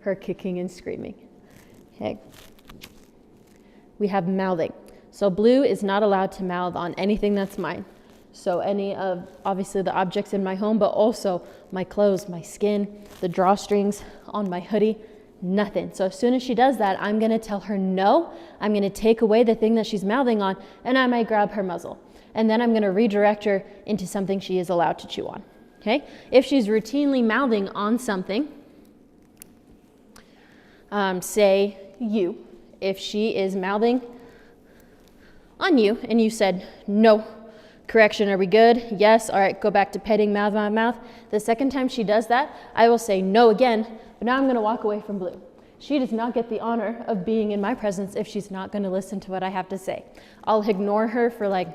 her kicking and screaming. Okay. We have mouthing. So Blue is not allowed to mouth on anything that's mine. So any of, obviously, the objects in my home, but also my clothes, my skin, the drawstrings on my hoodie, nothing. So as soon as she does that, I'm going to tell her no. I'm going to take away the thing that she's mouthing on, and I might grab her muzzle. And then I'm going to redirect her into something she is allowed to chew on. Okay? If she's routinely mouthing on something, say you. If she is mouthing on you and you said, no, correction, are we good? Yes, all right, go back to petting, mouth. The second time she does that, I will say no again, but now I'm going to walk away from Blue. She does not get the honor of being in my presence if she's not going to listen to what I have to say. I'll ignore her for like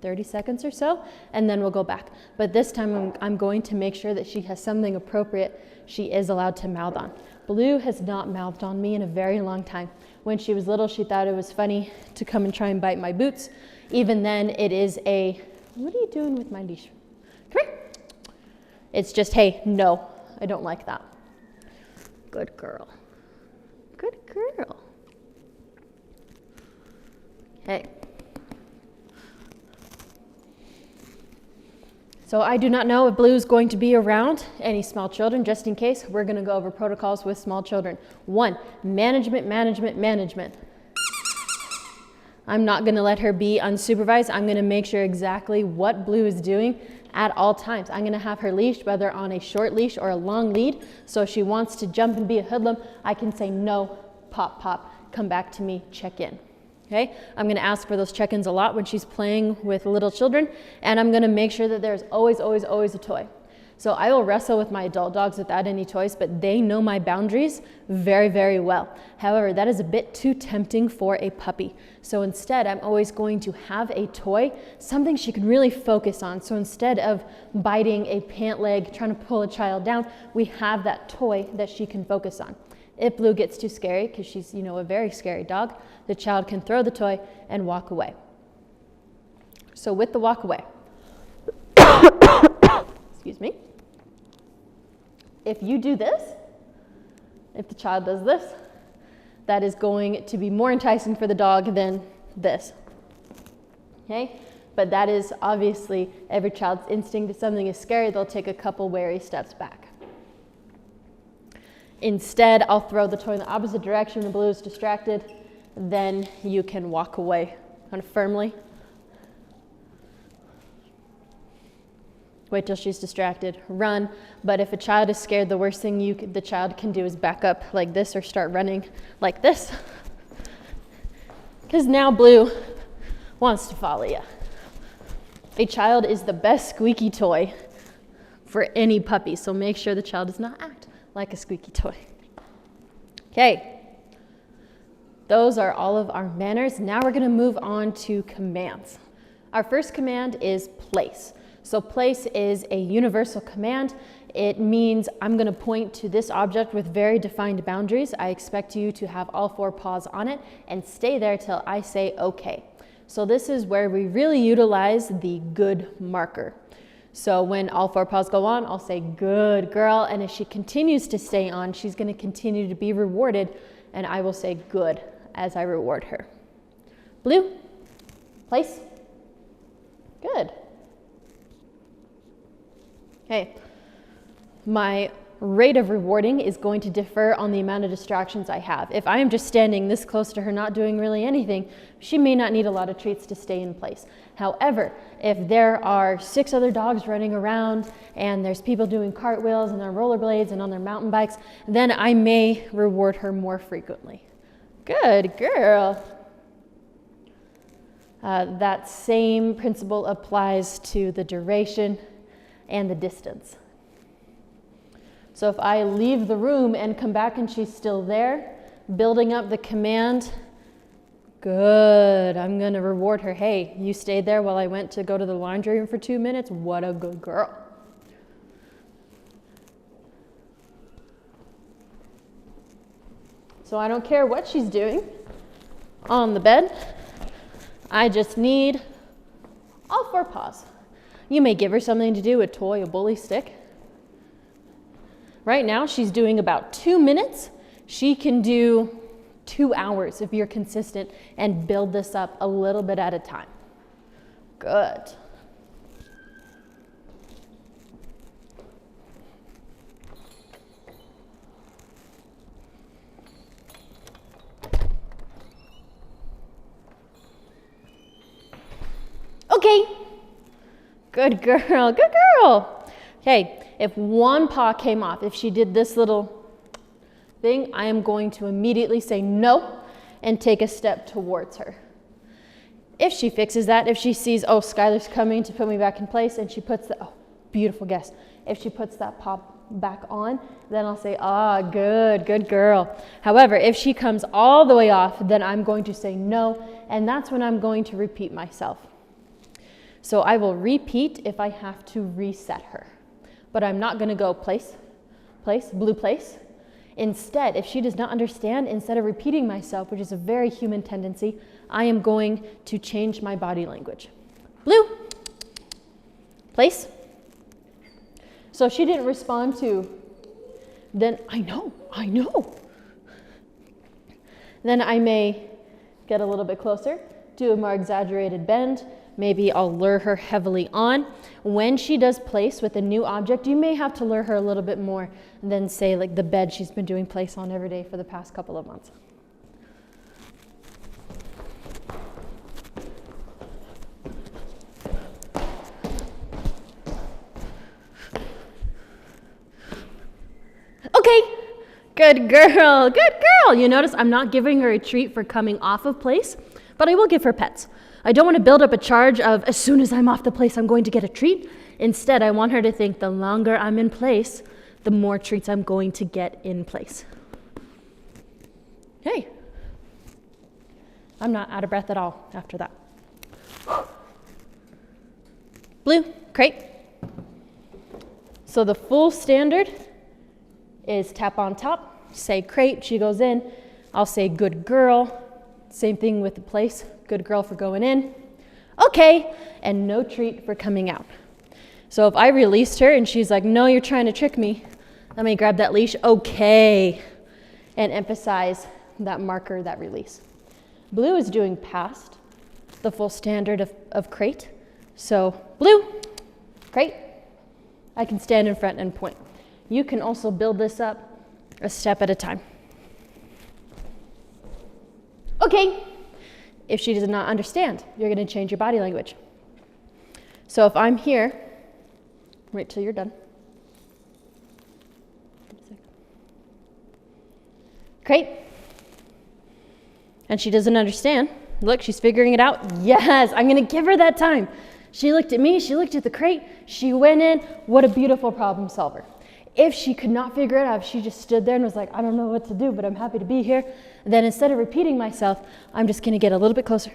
30 seconds or so, and then we'll go back. But this time I'm going to make sure that she has something appropriate she is allowed to mouth on. Blue has not mouthed on me in a very long time. When she was little, she thought it was funny to come and try and bite my boots. Even then, it is a, what are you doing with my leash? Come here. It's just, hey, no, I don't like that. Good girl. Good girl. Hey. So I do not know if Blue is going to be around any small children. Just in case, we're going to go over protocols with small children. 1, management. I'm not going to let her be unsupervised. I'm going to make sure exactly what Blue is doing at all times. I'm going to have her leashed, whether on a short leash or a long lead. So if she wants to jump and be a hoodlum, I can say no, pop, come back to me, check in. Okay, I'm going to ask for those check-ins a lot when she's playing with little children, and I'm going to make sure that there's always a toy. So I will wrestle with my adult dogs without any toys, but they know my boundaries very, very well. However, that is a bit too tempting for a puppy. So instead, I'm always going to have a toy, something she can really focus on. So instead of biting a pant leg, trying to pull a child down, we have that toy that she can focus on. If Blue gets too scary, because she's, a very scary dog, the child can throw the toy and walk away. So with the walk away, excuse me, if you do this, if the child does this, that is going to be more enticing for the dog than this. Okay? But that is obviously every child's instinct. If something is scary, they'll take a couple wary steps back. Instead, I'll throw the toy in the opposite direction when Blue is distracted. Then you can walk away kind of firmly Wait till she's distracted, run. But if a child is scared, the worst thing the child can do is back up like this or start running like this. Because now Blue wants to follow you. A child is the best squeaky toy for any puppy, so make sure the child does not act like a squeaky toy. Okay, those are all of our manners. Now we're gonna move on to commands. Our first command is place. So place is a universal command. It means I'm gonna point to this object with very defined boundaries. I expect you to have all 4 paws on it and stay there till I say okay. So this is where we really utilize the good marker. So when all 4 paws go on, I'll say good girl, and if she continues to stay on, she's gonna continue to be rewarded, and I will say good as I reward her. Blue, place, good. Okay, my rate of rewarding is going to differ on the amount of distractions I have. If I am just standing this close to her not doing really anything, she may not need a lot of treats to stay in place. However, if there are 6 other dogs running around and there's people doing cartwheels and on rollerblades and on their mountain bikes, then I may reward her more frequently. Good girl. That same principle applies to the duration and the distance. So if I leave the room and come back and she's still there, building up the command, good, I'm gonna reward her. Hey, you stayed there while I went to go to the laundry room for 2 minutes? What a good girl. So I don't care what she's doing on the bed. I just need all 4 paws. You may give her something to do, a toy, a bully stick. Right now, she's doing about 2 minutes. She can do 2 hours if you're consistent and build this up a little bit at a time. Good. Okay. Good girl, good girl. Okay. If 1 paw came off, if she did this little thing, I am going to immediately say no and take a step towards her. If she fixes that, if she sees, oh, Skylar's coming to put me back in place, and she puts oh, beautiful guess. If she puts that paw back on, then I'll say, good girl. However, if she comes all the way off, then I'm going to say no, and that's when I'm going to repeat myself. So I will repeat if I have to reset her. But I'm not gonna go place, blue place. Instead, if she does not understand, instead of repeating myself, which is a very human tendency, I am going to change my body language. Blue, place. So if she didn't respond to, then I know. Then I may get a little bit closer, do a more exaggerated bend. Maybe I'll lure her heavily on. When she does place with a new object, you may have to lure her a little bit more than, say, like the bed she's been doing place on every day for the past couple of months. Okay, good girl. You notice I'm not giving her a treat for coming off of place, but I will give her pets. I don't want to build up a charge of as soon as I'm off the place, I'm going to get a treat. Instead, I want her to think the longer I'm in place, the more treats I'm going to get in place. Hey, I'm not out of breath at all after that. Blue, crate. So the full standard is tap on top, say crate, she goes in. I'll say good girl. Same thing with the place. Good girl for going in. Okay, and no treat for coming out. So if I released her and she's like, no, you're trying to trick me, let me grab that leash. Okay, and emphasize that marker, that release. Blue is doing past the full standard of crate. So blue, crate. I can stand in front and point. You can also build this up a step at a time. Okay. If she does not understand, you're going to change your body language. So if I'm here Wait till you're done. Great. And she doesn't understand. Look, she's figuring it out. Yes, I'm gonna give her that time. She looked at me, she looked at the crate, she went in. What a beautiful problem solver. If she could not figure it out, if she just stood there and was like, I don't know what to do, but I'm happy to be here, then instead of repeating myself, I'm just gonna get a little bit closer,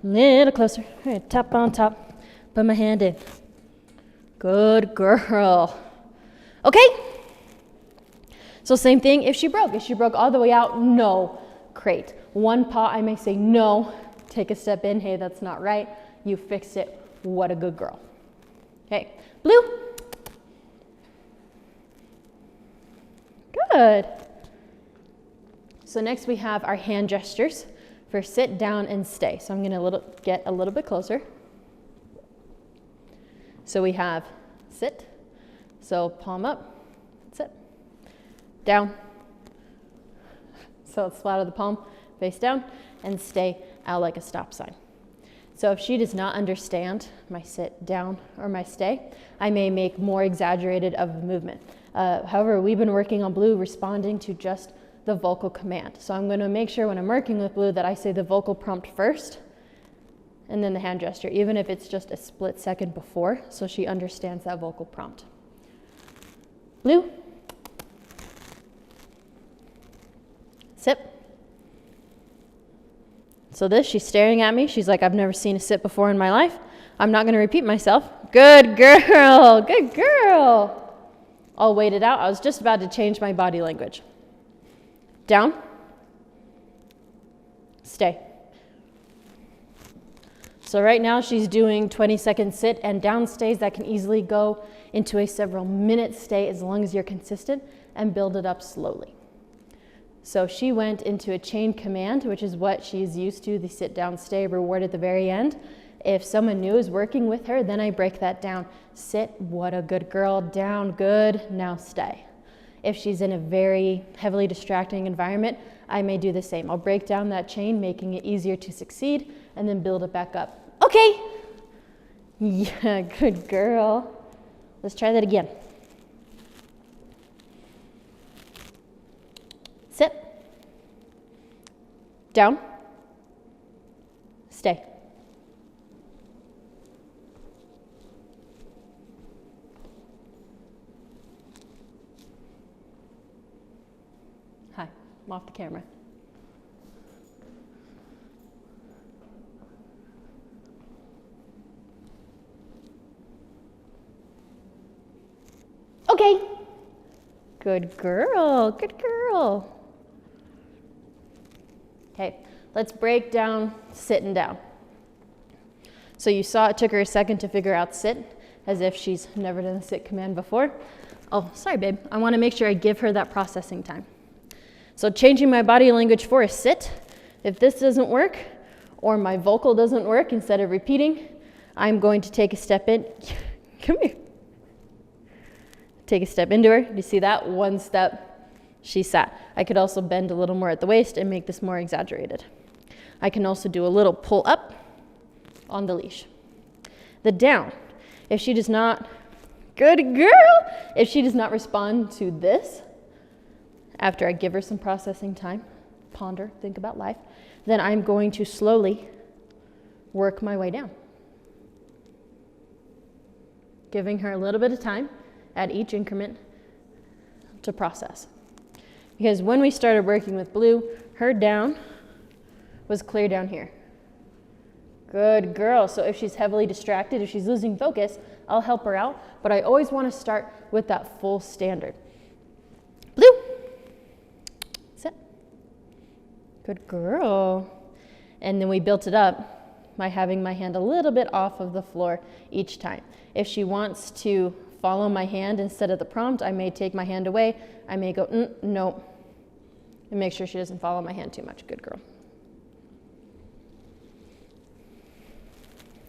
little closer. All right, tap on top, put my hand in. Good girl. Okay. So same thing if she broke all the way out, no, crate. One paw, I may say no, take a step in, hey, that's not right. You fixed it, what a good girl. Okay, Blue. Good. So next we have our hand gestures for sit, down, and stay. So I'm gonna get a little bit closer. So we have sit, so palm up, sit, down, so it's flat of the palm, face down, and stay out like a stop sign. So if she does not understand my sit down or my stay, I may make more exaggerated of a movement. However, we've been working on Blue responding to just the vocal command. So I'm gonna make sure when I'm working with Blue that I say the vocal prompt first, and then the hand gesture, even if it's just a split second before, so she understands that vocal prompt. Blue. Sit. So this, she's staring at me. She's like, I've never seen a sit before in my life. I'm not gonna repeat myself. Good girl, good girl. I'll wait it out. I was just about to change my body language. Down. Stay. So right now she's doing 20-second sit and down stays that can easily go into a several minute stay as long as you're consistent and build it up slowly. So she went into a chain command, which is what she's used to, the sit down stay reward at the very end. If someone new is working with her, then I break that down. Sit, what a good girl, down, good, now stay. If she's in a very heavily distracting environment, I may do the same. I'll break down that chain, making it easier to succeed, and then build it back up. Okay. Yeah, good girl. Let's try that again. Sit. Down. Stay. Hi, I'm off the camera. Okay. Good girl, good girl. Okay, let's break down sitting down. So you saw it took her a second to figure out sit, as if she's never done the sit command before. Oh, sorry, babe. I want to make sure I give her that processing time. So changing my body language for a sit. If this doesn't work, or my vocal doesn't work, instead of repeating, I'm going to take a step in. Come here. Take a step into her. Do you see that? One step, she sat. I could also bend a little more at the waist and make this more exaggerated. I can also do a little pull up on the leash. The down, if she does not, good girl, if she does not respond to this, after I give her some processing time, ponder, think about life, then I'm going to slowly work my way down. Giving her a little bit of time at each increment to process. Because when we started working with Blue, her down was clear down here. Good girl. So if she's heavily distracted, if she's losing focus, I'll help her out, but I always want to start with that full standard. Blue. Sit. Good girl. And then we built it up by having my hand a little bit off of the floor each time. If she wants to follow my hand instead of the prompt, I may take my hand away. I may go, no, and make sure she doesn't follow my hand too much. Good girl.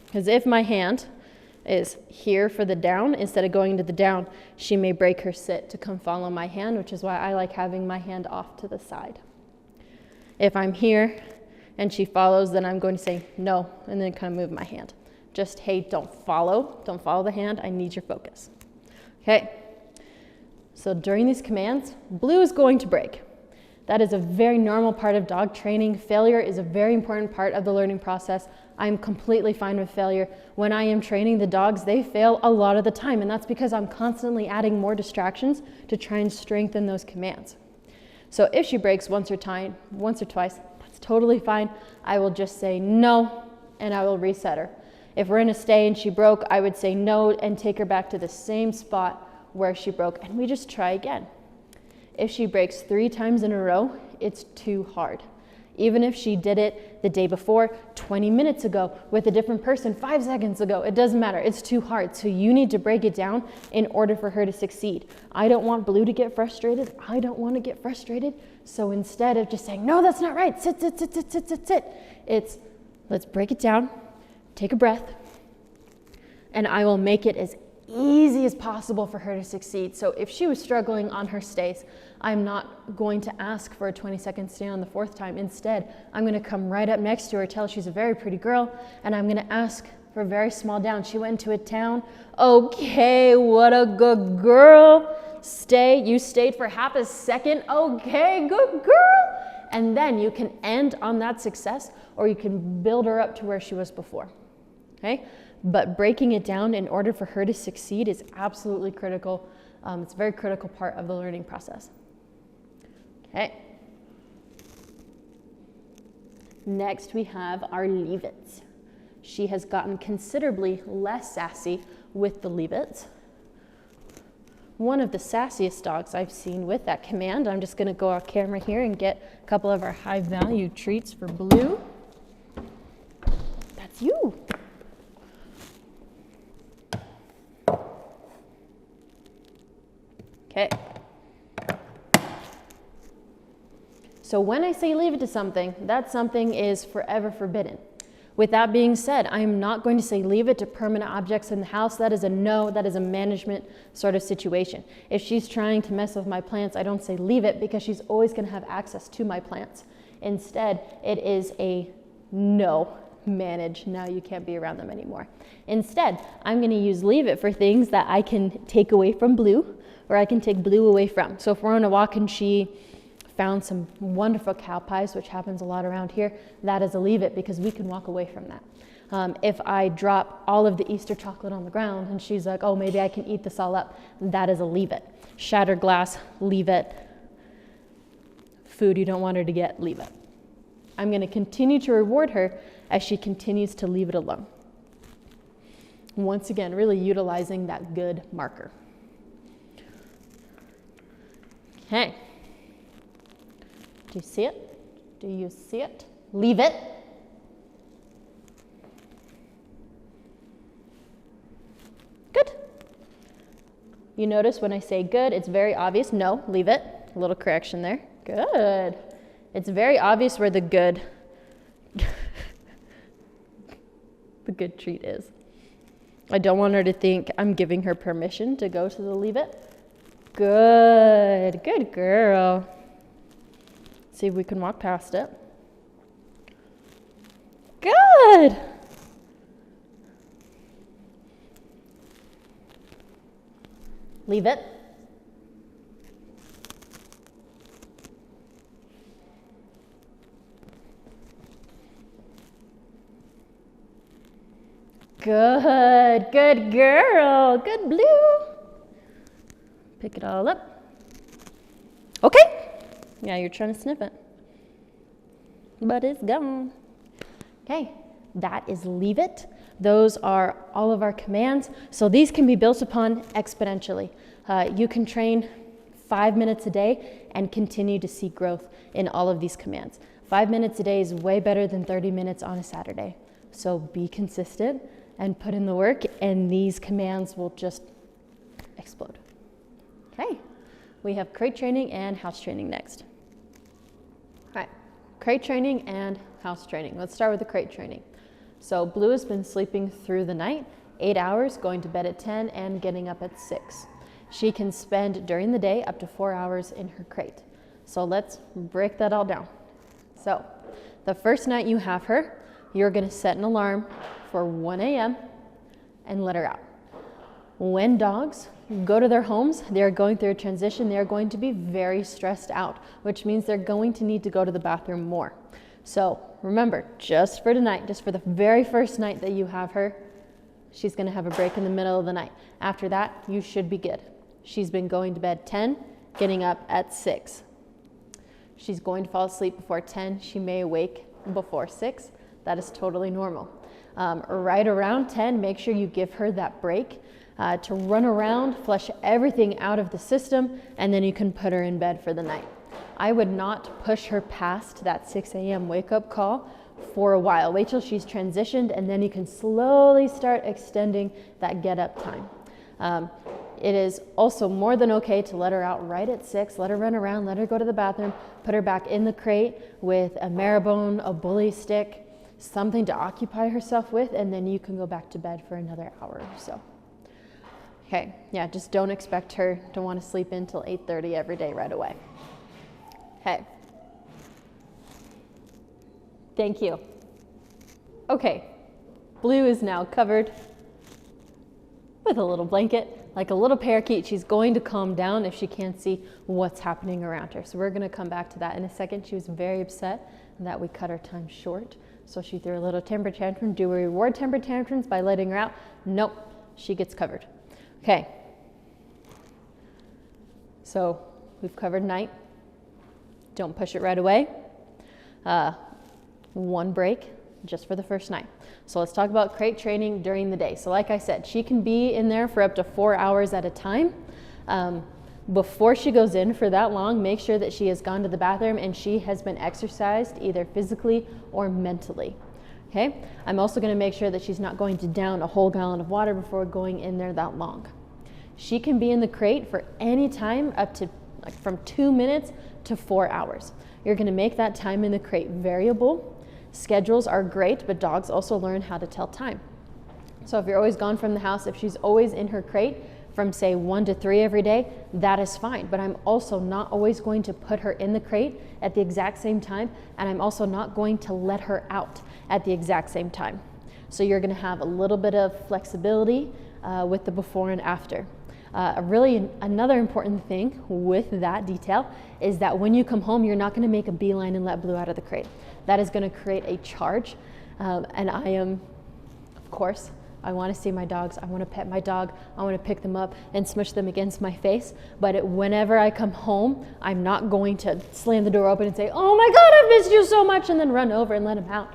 Because if my hand is here for the down, instead of going to the down, she may break her sit to come follow my hand, which is why I like having my hand off to the side. If I'm here and she follows, then I'm going to say no, and then kind of move my hand. Just, hey, don't follow the hand. I need your focus. Okay, so during these commands, Blue is going to break. That is a very normal part of dog training. Failure is a very important part of the learning process. I'm completely fine with failure. When I am training the dogs, they fail a lot of the time, and that's because I'm constantly adding more distractions to try and strengthen those commands. So if she breaks once or twice, that's totally fine. I will just say no, and I will reset her. If we're in a stay and she broke, I would say no and take her back to the same spot where she broke, and we just try again. If she breaks 3 times in a row, it's too hard. Even if she did it the day before, 20 minutes ago, with a different person, 5 seconds ago, it doesn't matter. It's too hard. So you need to break it down in order for her to succeed. I don't want Blue to get frustrated. I don't want to get frustrated. So instead of just saying, no, that's not right, sit, it's let's break it down, take a breath, and I will make it as easy as possible for her to succeed. So if she was struggling on her stays, I'm not going to ask for a 20-second stay on the 4th time. Instead, I'm going to come right up next to her, tell her she's a very pretty girl, and I'm going to ask for a very small down. She went into a town. Okay, what a good girl. Stay. You stayed for half a second. Okay, good girl. And then you can end on that success, or you can build her up to where she was before. Okay? But breaking it down in order for her to succeed is absolutely critical. It's a very critical part of the learning process. Okay. Next, we have our leave-its. She has gotten considerably less sassy with the leave-its. One of the sassiest dogs I've seen with that command, I'm just going to go off camera here and get a couple of our high-value treats for Blue. That's you. Okay. So when I say leave it to something, that something is forever forbidden. With that being said, I am not going to say leave it to permanent objects in the house. That is a no, that is a management sort of situation. If she's trying to mess with my plants, I don't say leave it because she's always going to have access to my plants. Instead, it is a no, manage, now you can't be around them anymore. Instead, I'm going to use leave it for things that I can take away from Blue, or I can take Blue away from. So if we're on a walk and she found some wonderful cow pies, which happens a lot around here, that is a leave it because we can walk away from that. If I drop all of the Easter chocolate on the ground and she's like, oh, maybe I can eat this all up, that is a leave it. Shattered glass, leave it. Food you don't want her to get, leave it. I'm going to continue to reward her as she continues to leave it alone. Once again, really utilizing that good marker. Okay. Do you see it? Do you see it? Leave it. Good. You notice when I say good, it's very obvious. No, leave it. A little correction there. Good. It's very obvious where the good treat is. I don't want her to think I'm giving her permission to go to the leave it. Good. Good girl. See if we can walk past it. Good. Leave it. Good. Good girl. Good Blue. Pick it all up. Okay. Yeah, you're trying to sniff it. But it's gone. Okay, that is leave it. Those are all of our commands. So these can be built upon exponentially. You can train 5 minutes a day and continue to see growth in all of these commands. 5 minutes a day is way better than 30 minutes on a Saturday. So be consistent and put in the work, and these commands will just explode. Okay. We have crate training and house training next. All right, crate training and house training. Let's start with the crate training. So Blue has been sleeping through the night, 8 hours, going to bed at 10 and getting up at 6. She can spend during the day up to 4 hours in her crate. So let's break that all down. So the first night you have her, you're gonna set an alarm for 1 a.m. and let her out. When dogs go to their homes, they're going through a transition, they're going to be very stressed out, which means they're going to need to go to the bathroom more. So remember, just for tonight, just for the very first night that you have her, she's going to have a break in the middle of the night. After that, you should be good. She's been going to bed 10, getting up at 6. She's going to fall asleep before 10. She may awake before 6. That is totally normal. Right around 10, make sure you give her that break to run around, flush everything out of the system, and then you can put her in bed for the night. I would not push her past that 6 a.m. wake-up call for a while. Wait till she's transitioned, and then you can slowly start extending that get-up time. It is also more than okay to let her out right at 6, let her run around, let her go to the bathroom, put her back in the crate with a marabone, a bully stick, something to occupy herself with, and then you can go back to bed for another hour or so. Okay, yeah, just don't expect her to want to sleep until 8:30 every day right away. Okay. Thank you. Okay, Blue is now covered with a little blanket, like a little parakeet. She's going to calm down if she can't see what's happening around her. So we're going to come back to that in a second. She was very upset that we cut her time short. So she threw a little temper tantrum. Do we reward temper tantrums by letting her out? Nope, she gets covered. Okay. So we've covered night. Don't push it right away. One break just for the first night. So let's talk about crate training during the day. So like I said, she can be in there for up to 4 hours at a time. Before she goes in for that long, make sure that she has gone to the bathroom and she has been exercised either physically or mentally. Okay? I'm also going to make sure that she's not going to down a whole gallon of water before going in there that long. She can be in the crate for any time up to from 2 minutes to 4 hours. You're going to make that time in the crate variable. Schedules are great, but dogs also learn how to tell time. So if you're always gone from the house, if she's always in her crate from say 1 to 3 every day, that is fine. But I'm also not always going to put her in the crate at the exact same time, and I'm also not going to let her out at the exact same time. So you're going to have a little bit of flexibility with the before and after. Another important thing with that detail is that when you come home, you're not going to make a beeline and let Blue out of the crate. That is going to create a charge. And I am, of course, I want to see my dogs. I want to pet my dog. I want to pick them up and smush them against my face. But whenever I come home, I'm not going to slam the door open and say, "Oh my God, I've missed you so much," and then run over and let him out.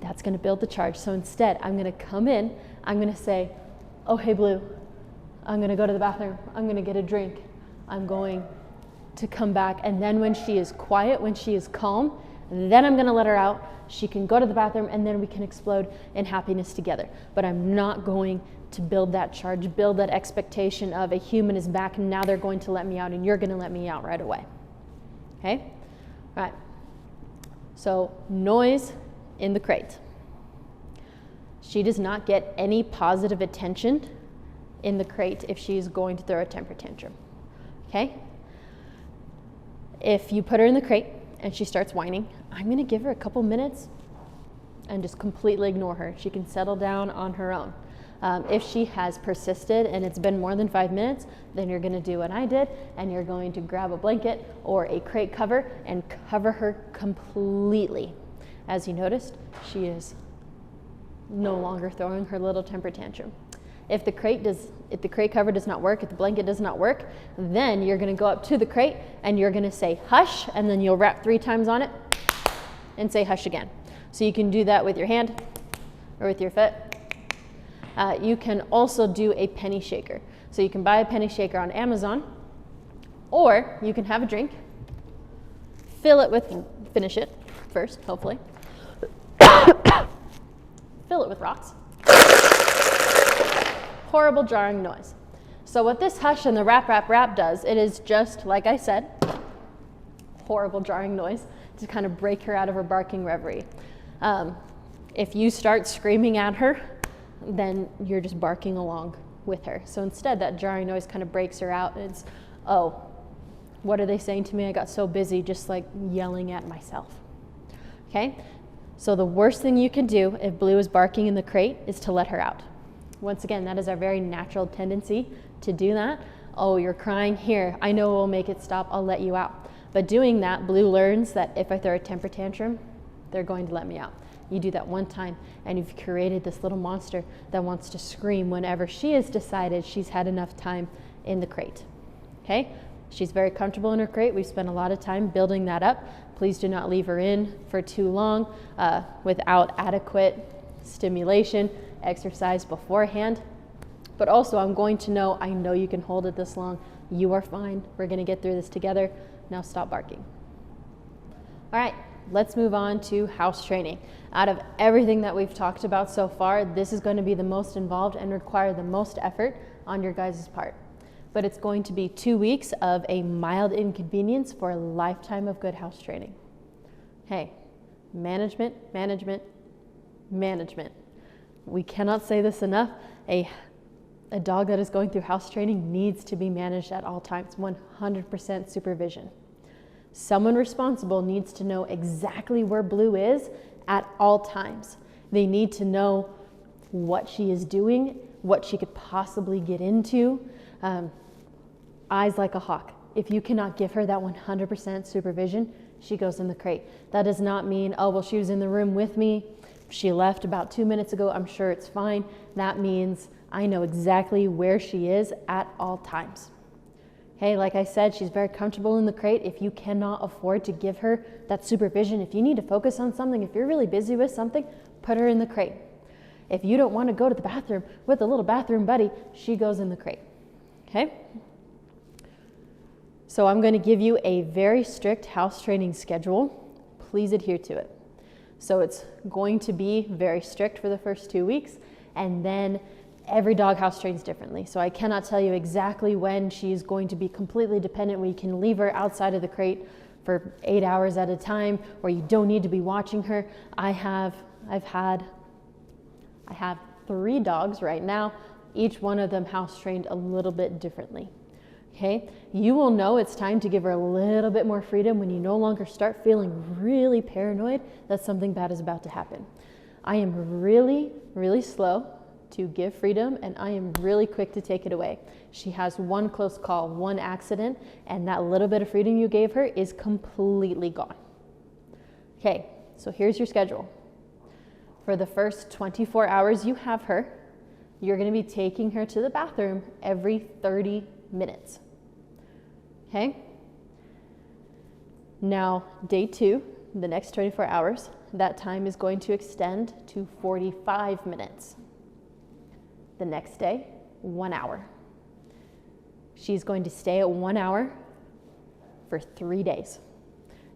That's going to build the charge. So instead, I'm going to come in. I'm going to say, "Oh, hey, Blue. I'm going to go to the bathroom. I'm going to get a drink. I'm going to come back." And then when she is quiet, when she is calm, then I'm going to let her out. She can go to the bathroom, and then we can explode in happiness together. But I'm not going to build that charge, build that expectation of a human is back, and now they're going to let me out, and you're going to let me out right away. Okay? All right. So noise in the crate. She does not get any positive attention in the crate if she's going to throw a temper tantrum. Okay? If you put her in the crate and she starts whining, I'm going to give her a couple minutes and just completely ignore her. She can settle down on her own. If she has persisted and it's been more than 5 minutes, then you're going to do what I did, and you're going to grab a blanket or a crate cover and cover her completely. As you noticed, she is no longer throwing her little temper tantrum. If the crate cover does not work, if the blanket does not work, then you're going to go up to the crate and you're going to say hush, and then you'll rap 3 times on it and say hush again. So you can do that with your hand or with your foot. You can also do a penny shaker. So you can buy a penny shaker on Amazon, or you can have a drink, finish it first, hopefully, fill it with rocks. Horrible jarring noise. So what this hush and the rap, rap, rap does, it is just, like I said, horrible jarring noise to kind of break her out of her barking reverie. If you start screaming at her, then you're just barking along with her. So instead, that jarring noise kind of breaks her out. It's, oh, what are they saying to me? I got so busy just like yelling at myself. Okay? So the worst thing you can do if Blue is barking in the crate is to let her out. Once again, that is our very natural tendency to do that. Oh, you're crying here. I know we'll make it stop. I'll let you out. But doing that, Blue learns that if I throw a temper tantrum, they're going to let me out. You do that one time and you've created this little monster that wants to scream whenever she has decided she's had enough time in the crate. Okay? She's very comfortable in her crate. We've spent a lot of time building that up. Please do not leave her in for too long without adequate stimulation, exercise beforehand. But also I'm going to know, I know you can hold it this long. You are fine. We're going to get through this together. Now stop barking. All right, let's move on to house training. Out of everything that we've talked about so far, this is going to be the most involved and require the most effort on your guys' part. But it's going to be 2 weeks of a mild inconvenience for a lifetime of good house training. Hey, management, management, management. We cannot say this enough. A dog that is going through house training needs to be managed at all times, 100% supervision. Someone responsible needs to know exactly where Blue is at all times. They need to know what she is doing, what she could possibly get into. Eyes like a hawk. If you cannot give her that 100% supervision, she goes in the crate. That does not mean, oh, well, she was in the room with me. She left about 2 minutes ago. I'm sure it's fine. That means I know exactly where she is at all times. Okay, like I said, she's very comfortable in the crate. If you cannot afford to give her that supervision, if you need to focus on something, if you're really busy with something, put her in the crate. If you don't want to go to the bathroom with a little bathroom buddy, she goes in the crate. Okay? So I'm going to give you a very strict house training schedule. Please adhere to it. So it's going to be very strict for the first 2 weeks, and then every dog house trains differently. So I cannot tell you exactly when she's going to be completely dependent. We can leave her outside of the crate for 8 hours at a time, or you don't need to be watching her. I have 3 dogs right now, each one of them house trained a little bit differently. Okay, you will know it's time to give her a little bit more freedom when you no longer start feeling really paranoid that something bad is about to happen. I am really, really slow to give freedom, and I am really quick to take it away. She has one close call, one accident, and that little bit of freedom you gave her is completely gone. Okay, so here's your schedule. For the first 24 hours you have her, you're going to be taking her to the bathroom every 30 minutes. Okay? Now, day 2, the next 24 hours, that time is going to extend to 45 minutes. The next day, 1 hour. She's going to stay at 1 hour for 3 days.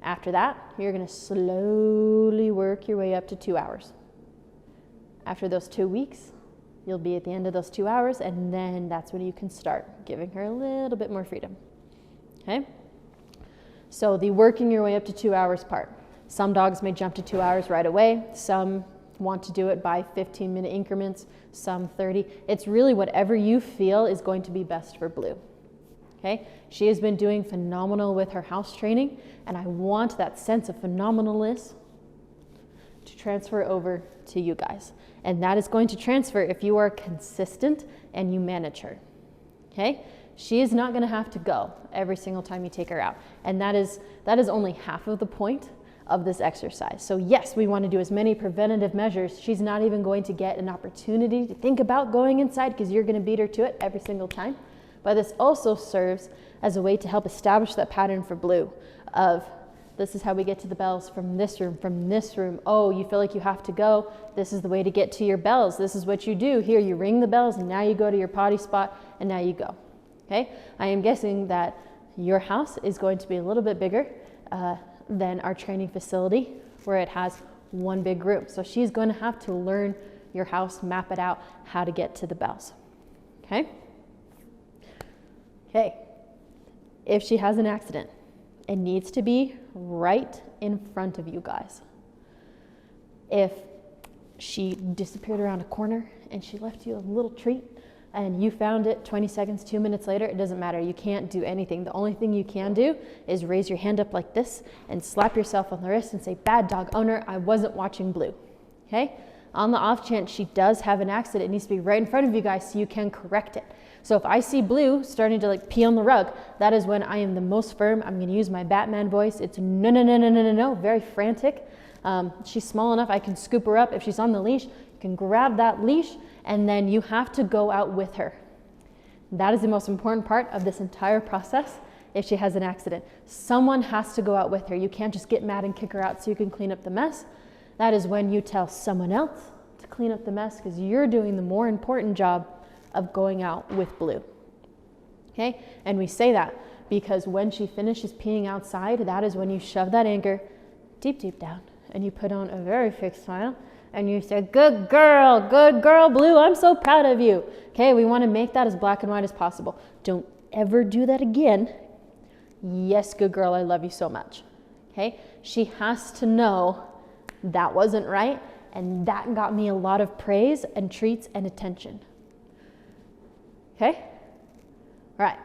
After that, you're going to slowly work your way up to 2 hours. After those 2 weeks, you'll be at the end of those 2 hours, and then that's when you can start giving her a little bit more freedom. Okay? So the working your way up to 2 hours part. Some dogs may jump to 2 hours right away. Some want to do it by 15-minute increments, some 30. It's really whatever you feel is going to be best for Blue. Okay? She has been doing phenomenal with her house training, and I want that sense of phenomenalness to transfer over to you guys. And that is going to transfer if you are consistent and you manage her. Okay? She is not going to have to go every single time you take her out. And that is only half of the point of this exercise. So yes, we want to do as many preventative measures. She's not even going to get an opportunity to think about going inside because you're going to beat her to it every single time. But this also serves as a way to help establish that pattern for Blue of this is how we get to the bells from this room, from this room. Oh, you feel like you have to go. This is the way to get to your bells. This is what you do. Here, you ring the bells, and now you go to your potty spot, and now you go. Okay? I am guessing that your house is going to be a little bit bigger than our training facility, where it has one big room. So she's going to have to learn your house, map it out, how to get to the bells. Okay? Okay. If she has an accident, it needs to be right in front of you guys. If she disappeared around a corner and she left you a little treat and you found it 20 seconds, 2 minutes later, it doesn't matter. You can't do anything. The only thing you can do is raise your hand up like this and slap yourself on the wrist and say, bad dog owner, I wasn't watching Blue. Okay? On the off chance she does have an accident, it needs to be right in front of you guys so you can correct it. So if I see Blue starting to like pee on the rug, that is when I am the most firm. I'm going to use my Batman voice. It's no, no, no, no, no, no, no, very frantic. She's small enough, I can scoop her up. If she's on the leash, you can grab that leash, and then you have to go out with her. That is the most important part of this entire process. If she has an accident, someone has to go out with her. You can't just get mad and kick her out so you can clean up the mess. That is when you tell someone else to clean up the mess, because you're doing the more important job of going out with Blue. Okay, and we say that because when she finishes peeing outside, that is when you shove that anchor deep, deep down, and you put on a very fixed smile, and you say, good girl, Blue, I'm so proud of you. Okay, we want to make that as black and white as possible. Don't ever do that again. Yes, good girl, I love you so much. Okay, she has to know that wasn't right, and that got me a lot of praise and treats and attention. Okay, all right,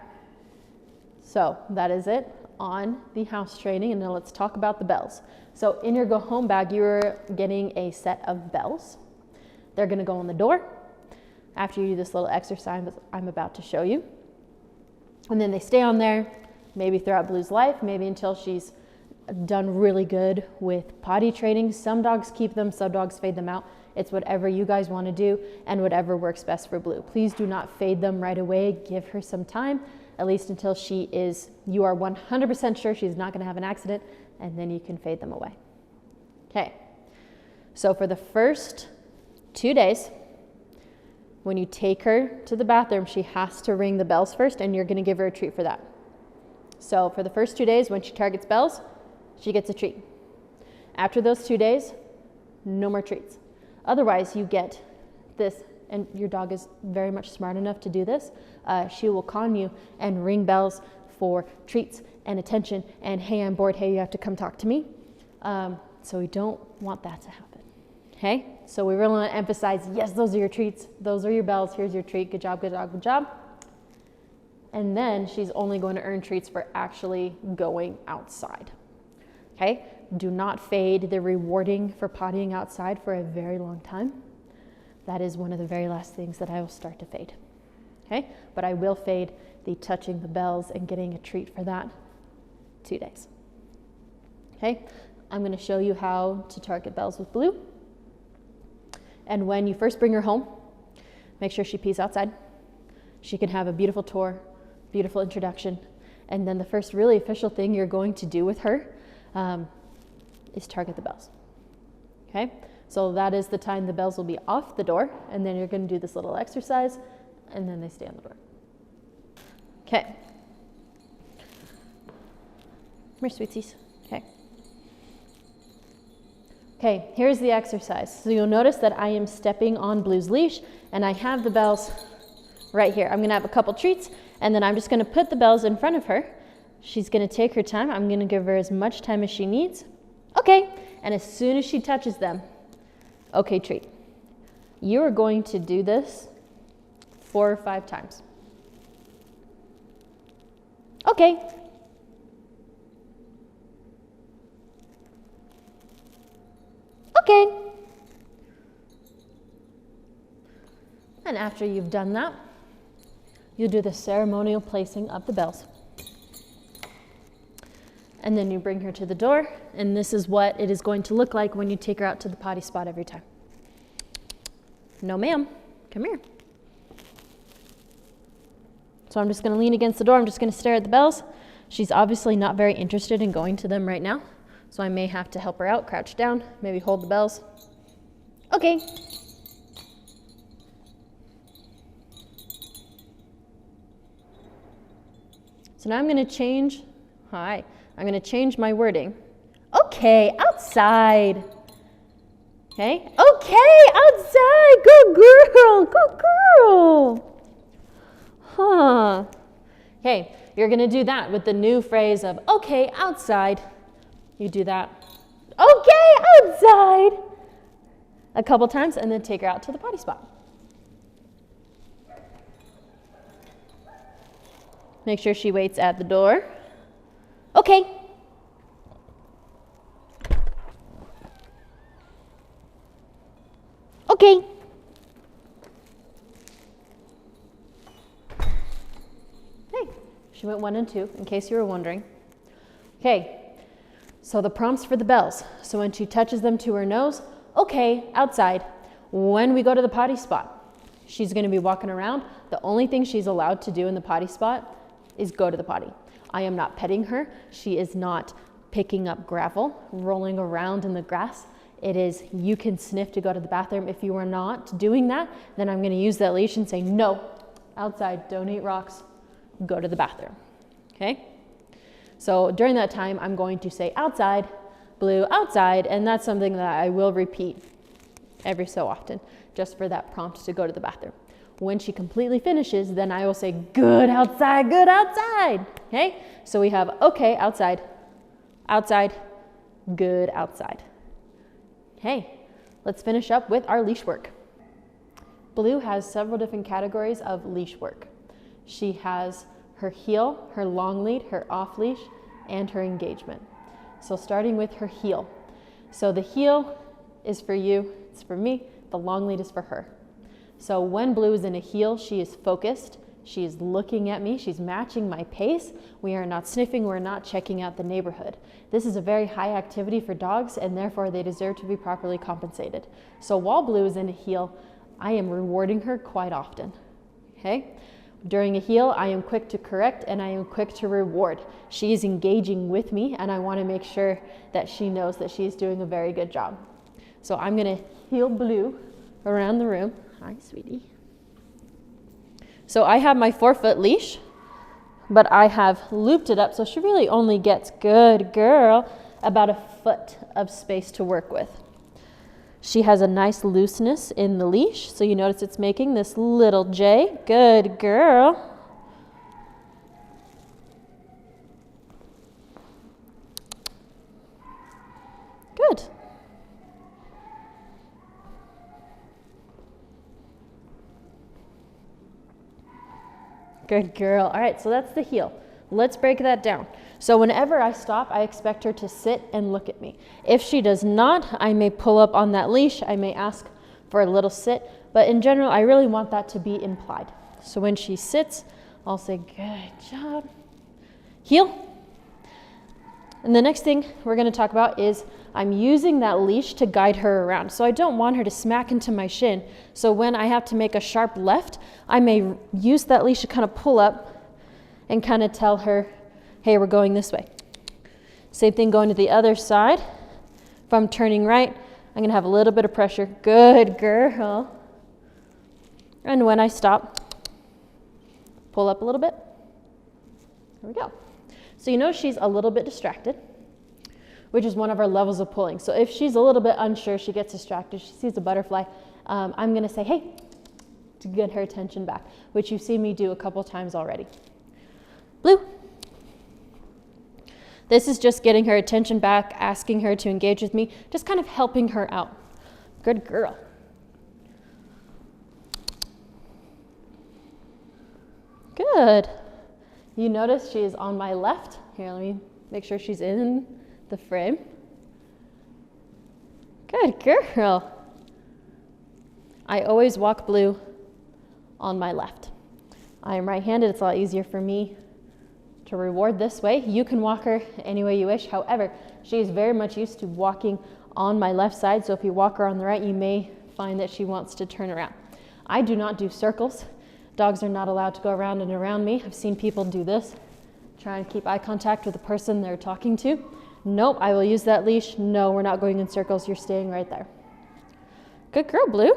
so that is it on the house training, and now let's talk about the bells. So in your go home bag, you're getting a set of bells. They're gonna go on the door after you do this little exercise I'm about to show you. And then they stay on there, maybe throughout Blue's life, maybe until she's done really good with potty training. Some dogs keep them, some dogs fade them out. It's whatever you guys want to do and whatever works best for Blue. Please do not fade them right away. Give her some time, at least until you are 100% sure she's not going to have an accident, and then you can fade them away. Okay, so for the first 2 days, when you take her to the bathroom, she has to ring the bells first, and you're going to give her a treat for that. So for the first 2 days, when she targets bells, she gets a treat. After those 2 days, no more treats. Otherwise, you get this, and your dog is very much smart enough to do this. She will con you and ring bells for treats and attention and, hey, I'm bored, hey, you have to come talk to me. So we don't want that to happen. Okay, so we really want to emphasize, yes, those are your treats, those are your bells, here's your treat, good job, good job, good job. And then she's only going to earn treats for actually going outside. Okay, do not fade the rewarding for pottying outside for a very long time. That is one of the very last things that I will start to fade. Okay, but I will fade the touching the bells and getting a treat for that 2 days. Okay, I'm going to show you how to target bells with Blue. And when you first bring her home, make sure she pees outside. She can have a beautiful tour, beautiful introduction, and then the first really official thing you're going to do with her is target the bells. Okay, so that is the time the bells will be off the door, and then you're going to do this little exercise, and then they stay on the door. Okay. Come here, sweetsies. Okay. Okay, here's the exercise. So you'll notice that I am stepping on Blue's leash, and I have the bells right here. I'm going to have a couple treats, and then I'm just going to put the bells in front of her. She's going to take her time. I'm going to give her as much time as she needs. Okay, and as soon as she touches them, okay, treat. You are going to do this 4 or 5 times. Okay. Okay. And after you've done that, you do the ceremonial placing of the bells. And then you bring her to the door, and this is what it is going to look like when you take her out to the potty spot every time. No, ma'am. Come here. So I'm just going to lean against the door. I'm just going to stare at the bells. She's obviously not very interested in going to them right now, so I may have to help her out, crouch down, maybe hold the bells. Okay. So now I'm going to change. Hi. I'm going to change my wording. Okay, outside. Okay, outside. Good girl. Good girl. Huh. Okay, you're going to do that with the new phrase of, okay, outside. You do that. Okay, outside. A couple times, and then take her out to the potty spot. Make sure she waits at the door. Okay. Okay. Hey, she went 1 and 2, in case you were wondering. Okay, so the prompts for the bells. So when she touches them to her nose, okay, outside. When we go to the potty spot, she's going to be walking around. The only thing she's allowed to do in the potty spot is go to the potty. I am not petting her. She is not picking up gravel, rolling around in the grass. It is, you can sniff to go to the bathroom. If you are not doing that, then I'm going to use that leash and say, no, outside, don't eat rocks, go to the bathroom. Okay? So during that time, I'm going to say outside, Blue, outside, and that's something that I will repeat every so often, just for that prompt to go to the bathroom. When she completely finishes, then I will say, good outside, okay? So we have, okay, outside, good outside. Okay, let's finish up with our leash work. Blue has several different categories of leash work. She has her heel, her long lead, her off leash, and her engagement. So starting with her heel. So the heel is for you, it's for me, the long lead is for her. So when Blue is in a heel, she is focused, she is looking at me, she's matching my pace. We are not sniffing, we're not checking out the neighborhood. This is a very high activity for dogs, and therefore they deserve to be properly compensated. So while Blue is in a heel, I am rewarding her quite often, okay? During a heel, I am quick to correct and I am quick to reward. She is engaging with me, and I want to make sure that she knows that she is doing a very good job. So I'm going to heel Blue around the room. Hi, sweetie. So I have my 4-foot leash, but I have looped it up so she really only gets, good girl, about a foot of space to work with. She has a nice looseness in the leash, so you notice it's making this little J. Good girl. Good. Good girl. All right, so that's the heel. Let's break that down. So whenever I stop, I expect her to sit and look at me. If she does not, I may pull up on that leash. I may ask for a little sit, but in general, I really want that to be implied. So when she sits, I'll say, good job. Heel. And the next thing we're going to talk about is I'm using that leash to guide her around. So I don't want her to smack into my shin. So when I have to make a sharp left, I may use that leash to kind of pull up and kind of tell her, hey, we're going this way. Same thing going to the other side. If I'm turning right, I'm going to have a little bit of pressure. Good girl. And when I stop, pull up a little bit. There we go. So you know she's a little bit distracted, which is one of our levels of pulling. So if she's a little bit unsure, she gets distracted, she sees a butterfly, I'm going to say, hey, to get her attention back, which you've seen me do a couple times already. Blue. This is just getting her attention back, asking her to engage with me, just kind of helping her out. Good girl. Good. You notice she is on my left. Here, let me make sure she's in the frame. Good girl. I always walk Blue on my left. I am right-handed. It's a lot easier for me to reward this way. You can walk her any way you wish. However, she is very much used to walking on my left side, so if you walk her on the right, you may find that she wants to turn around. I do not do circles. Dogs are not allowed to go around and around me. I've seen people do this, try and keep eye contact with the person they're talking to. Nope, I will use that leash. No, we're not going in circles. You're staying right there. Good girl, Blue.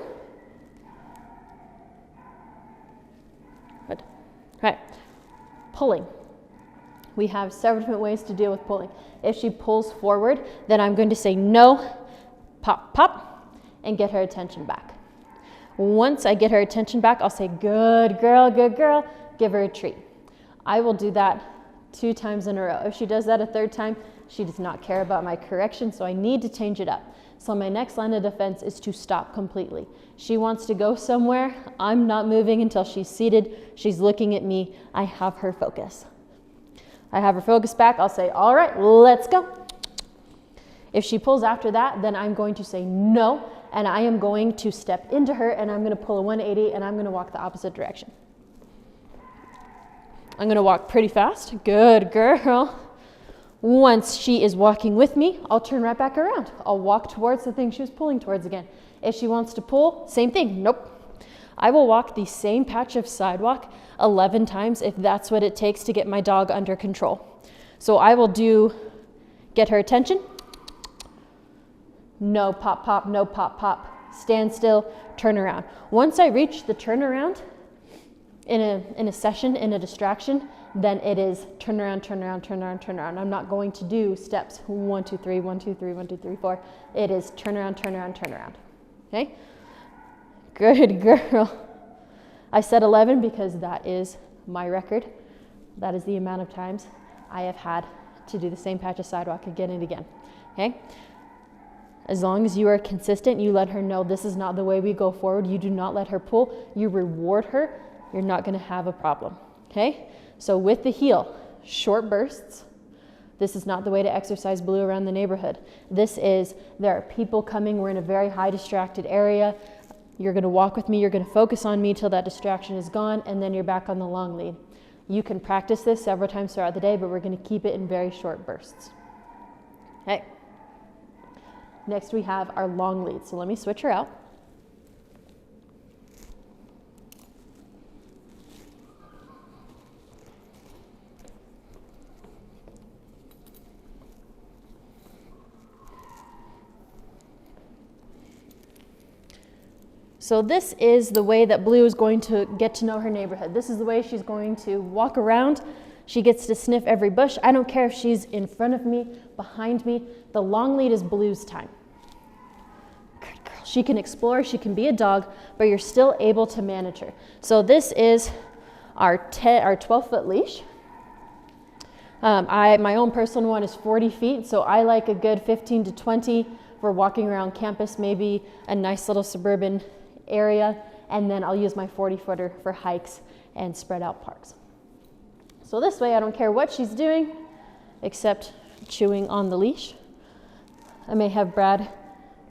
Good. All right, pulling. We have several different ways to deal with pulling. If she pulls forward, then I'm going to say no, pop, pop, and get her attention back. Once I get her attention back, I'll say, good girl, give her a treat. I will do that 2 times in a row. If she does that a 3rd time, she does not care about my correction, so I need to change it up. So my next line of defense is to stop completely. She wants to go somewhere. I'm not moving until she's seated. She's looking at me. I have her focus. I have her focus back. I'll say, all right, let's go. If she pulls after that, then I'm going to say no, and I am going to step into her, and I'm going to pull a 180, and I'm going to walk the opposite direction. I'm going to walk pretty fast. Good girl. Once she is walking with me, I'll turn right back around. I'll walk towards the thing she was pulling towards again. If she wants to pull, same thing. Nope. I will walk the same patch of sidewalk 11 times if that's what it takes to get my dog under control. So I will get her attention. No pop, pop, no pop, pop. Stand still, turn around. Once I reach the turnaround in a session, in a distraction, then it is turn around, turn around, turn around, turn around. I'm not going to do steps 1, 2, 3, 1, 2, 3, 1, 2, 3, 4. It is turn around, turn around, turn around. Okay? Good girl. I said 11 because that is my record. That is the amount of times I have had to do the same patch of sidewalk again and again. Okay? As long as you are consistent, you let her know this is not the way we go forward. You do not let her pull. You reward her. You're not going to have a problem. Okay? So with the heel, short bursts. This is not the way to exercise Blue around the neighborhood. This is, there are people coming. We're in a very high distracted area. You're going to walk with me. You're going to focus on me till that distraction is gone, and then you're back on the long lead. You can practice this several times throughout the day, but we're going to keep it in very short bursts. Okay. Next we have our long lead. So let me switch her out. So this is the way that Blue is going to get to know her neighborhood. This is the way she's going to walk around. She gets to sniff every bush. I don't care if she's in front of me, behind me. The long lead is Blue's time. Good girl. She can explore, she can be a dog, but you're still able to manage her. So this is our 12-foot leash. My own personal one is 40 feet, so I like a good 15 to 20 for walking around campus, maybe a nice little suburban area, and then I'll use my 40-footer for hikes and spread out parks. So this way I don't care what she's doing except chewing on the leash. I may have Brad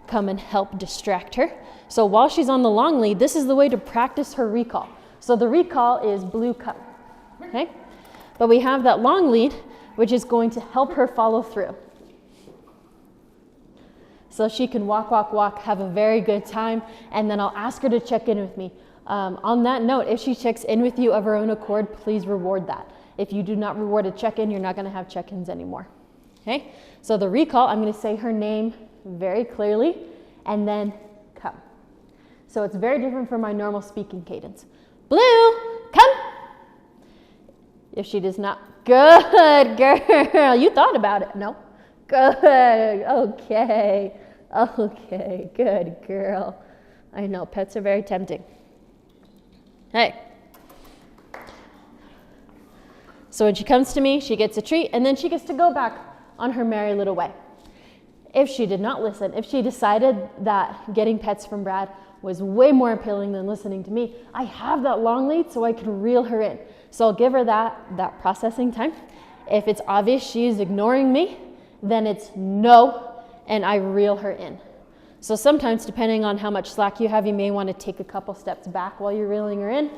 come and help distract her. So while she's on the long lead, this is the way to practice her recall. So the recall is Blue come, okay? But we have that long lead, which is going to help her follow through. So she can walk, walk, walk, have a very good time, and then I'll ask her to check in with me. On that note, if she checks in with you of her own accord, please reward that. If you do not reward a check-in, you're not going to have check-ins anymore. Okay? So the recall, I'm going to say her name very clearly, and then come. So it's very different from my normal speaking cadence. Blue, come. If she does not, good girl. You thought about it. No. Good. Okay. Okay. Good girl. I know pets are very tempting. Hey. So when she comes to me, she gets a treat, and then she gets to go back on her merry little way. If she did not listen, if she decided that getting pets from Brad was way more appealing than listening to me, I have that long lead so I can reel her in. So I'll give her that processing time. If it's obvious she's ignoring me, then it's no, and I reel her in. So sometimes, depending on how much slack you have, you may want to take a couple steps back while you're reeling her in.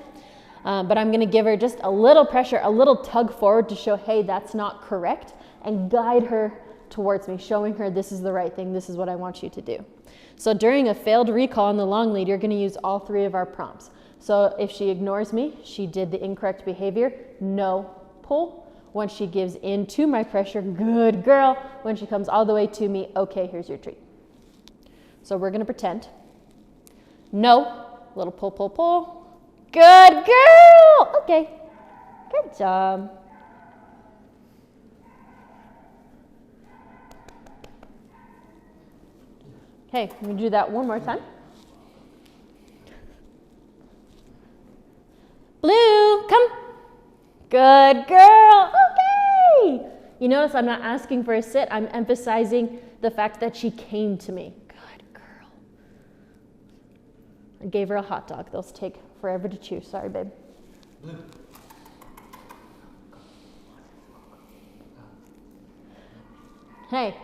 But I'm going to give her just a little pressure, a little tug forward to show, hey, that's not correct, and guide her towards me, showing her this is the right thing, this is what I want you to do. So during a failed recall on the long lead, you're going to use all three of our prompts. So if she ignores me, she did the incorrect behavior, no, pull. Once she gives in to my pressure, good girl. When she comes all the way to me, okay, here's your treat. So we're going to pretend. No, little pull, pull, pull. Good girl. Okay, good job. Okay, let me do that one more time. Blue, come. Good girl. Okay. You notice I'm not asking for a sit. I'm emphasizing the fact that she came to me. Good girl. I gave her a hot dog. Those take forever to chew. Sorry, babe. Blue. Hey,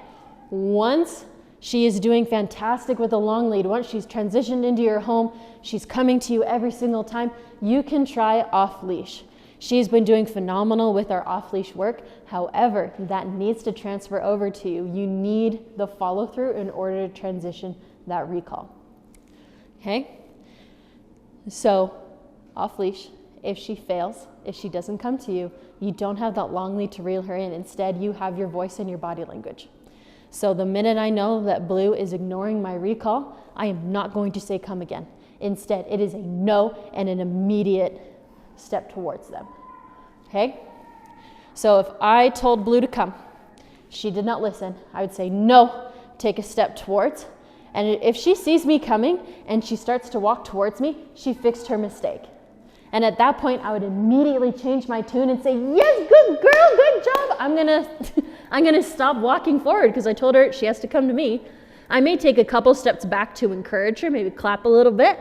once She is doing fantastic with a long lead. Once she's transitioned into your home, she's coming to you every single time. You can try off leash. She's been doing phenomenal with our off leash work. However, that needs to transfer over to you. You need the follow through in order to transition that recall. Okay? So, off leash, if she fails, if she doesn't come to you, you don't have that long lead to reel her in. Instead, you have your voice and your body language. So the minute I know that Blue is ignoring my recall, I am not going to say come again. Instead, it is a no and an immediate step towards them. Okay? So if I told Blue to come, she did not listen, I would say no, take a step towards. And if she sees me coming and she starts to walk towards me, she fixed her mistake. And at that point, I would immediately change my tune and say, yes, good girl, good job. I'm gonna stop walking forward because I told her she has to come to me. I may take a couple steps back to encourage her, maybe clap a little bit,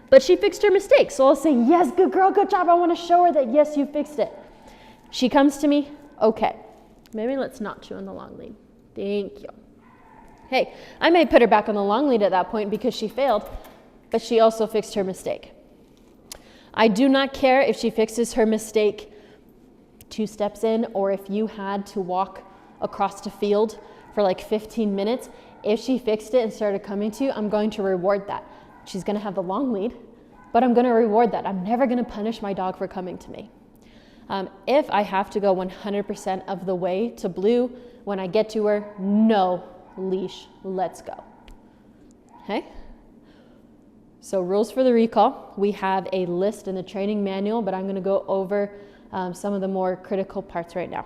but she fixed her mistake. So I'll say, yes, good girl, good job. I wanna show her that, yes, you fixed it. She comes to me, okay, maybe let's not chew on the long lead. Thank you. Hey, I may put her back on the long lead at that point because she failed, but she also fixed her mistake. I do not care if she fixes her mistake 2 steps in or if you had to walk across the field for like 15 minutes. If she fixed it and started coming to you, I'm going to reward that. She's going to have the long lead, but I'm going to reward that. I'm never going to punish my dog for coming to me. If I have to go 100% of the way to Blue, when I get to her, no leash, let's go. Okay? So rules for the recall, we have a list in the training manual, but I'm going to go over some of the more critical parts right now.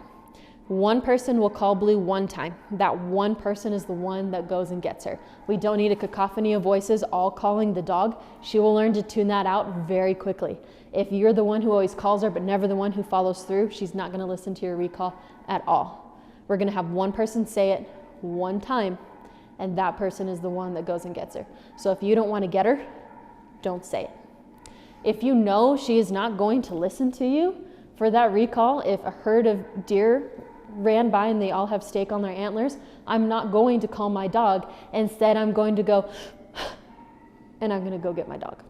One person will call Blue one time. That one person is the one that goes and gets her. We don't need a cacophony of voices all calling the dog. She will learn to tune that out very quickly. If you're the one who always calls her but never the one who follows through, she's not going to listen to your recall at all. We're going to have one person say it one time, and that person is the one that goes and gets her. So if you don't want to get her, don't say it. If you know she is not going to listen to you for that recall, if a herd of deer ran by and they all have stake on their antlers, I'm not going to call my dog. Instead, I'm going to go, and I'm going to go get my dog.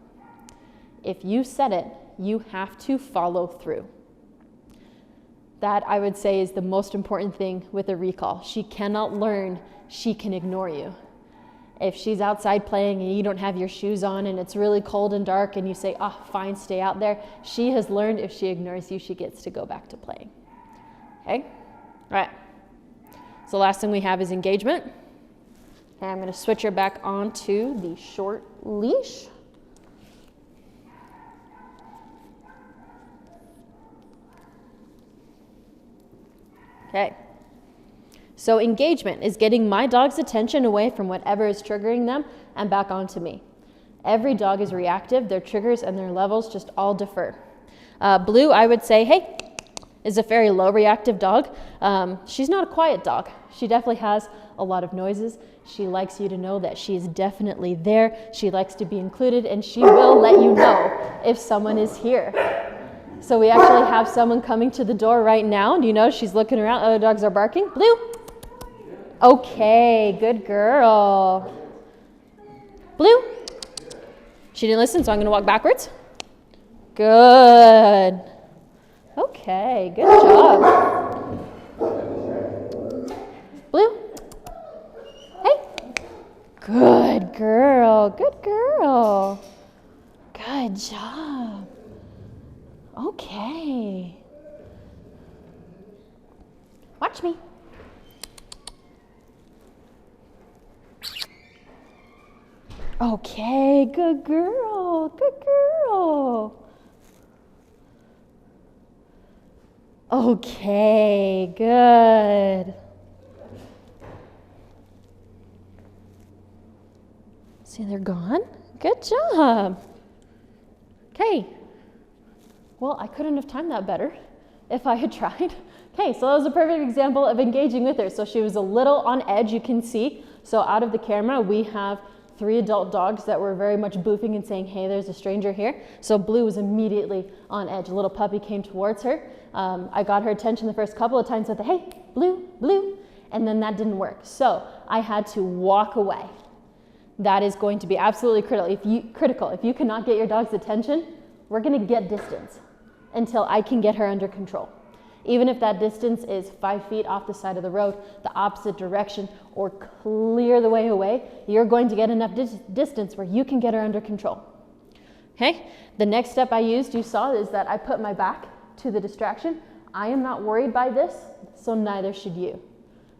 If you said it, you have to follow through. That, I would say, is the most important thing with a recall. She cannot learn, she can ignore you. If she's outside playing and you don't have your shoes on and it's really cold and dark and you say, oh, fine, stay out there, she has learned if she ignores you, she gets to go back to playing. Okay? All right. So last thing we have is engagement. And I'm going to switch her back onto the short leash. Okay. So engagement is getting my dog's attention away from whatever is triggering them and back onto me. Every dog is reactive. Their triggers and their levels just all differ. Blue, I would say, hey, is a very low reactive dog. She's not a quiet dog. She definitely has a lot of noises. She likes you to know that she is definitely there. She likes to be included, and she will let you know if someone is here. So we actually have someone coming to the door right now. Do you know she's looking around? Other dogs are barking. Blue. Okay, good girl. Blue. She didn't listen, so I'm going to walk backwards. Good. Okay, good job. Blue. Hey. Good girl. Good girl. Good job. Okay. Watch me. Okay, good girl. Good girl. Okay, good. See, they're gone. Good job. Okay. Well, I couldn't have timed that better if I had tried. Okay, so that was a perfect example of engaging with her. So she was a little on edge, you can see. So out of the camera, we have 3 adult dogs that were very much boofing and saying, hey, there's a stranger here. So Blue was immediately on edge. A little puppy came towards her. I got her attention the first couple of times with the, hey, Blue, Blue. and then that didn't work. So I had to walk away. That is going to be absolutely critical. If you cannot get your dog's attention, we're going to get distance until I can get her under control. Even if that distance is 5 feet off the side of the road, the opposite direction, or clear the way away, you're going to get enough distance where you can get her under control. Okay? The next step I used, you saw, is that I put my back to the distraction. I am not worried by this, so neither should you.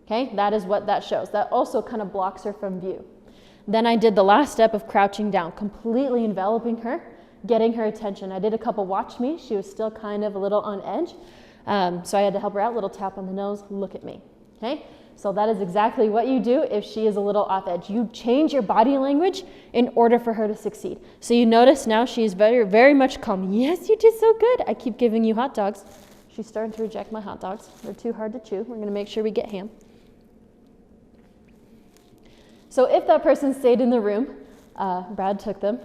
Okay? That is what that shows. That also kind of blocks her from view. Then I did the last step of crouching down, completely enveloping her, getting her attention. I did a couple watch me. She was still kind of a little on edge. So I had to help her out, little tap on the nose, look at me. Okay? So that is exactly what you do if she is a little off edge. You change your body language in order for her to succeed. So you notice now she's very, very much calm. Yes, you did so good. I keep giving you hot dogs. She's starting to reject my hot dogs. They're too hard to chew. We're going to make sure we get ham. So if that person stayed in the room, Brad took them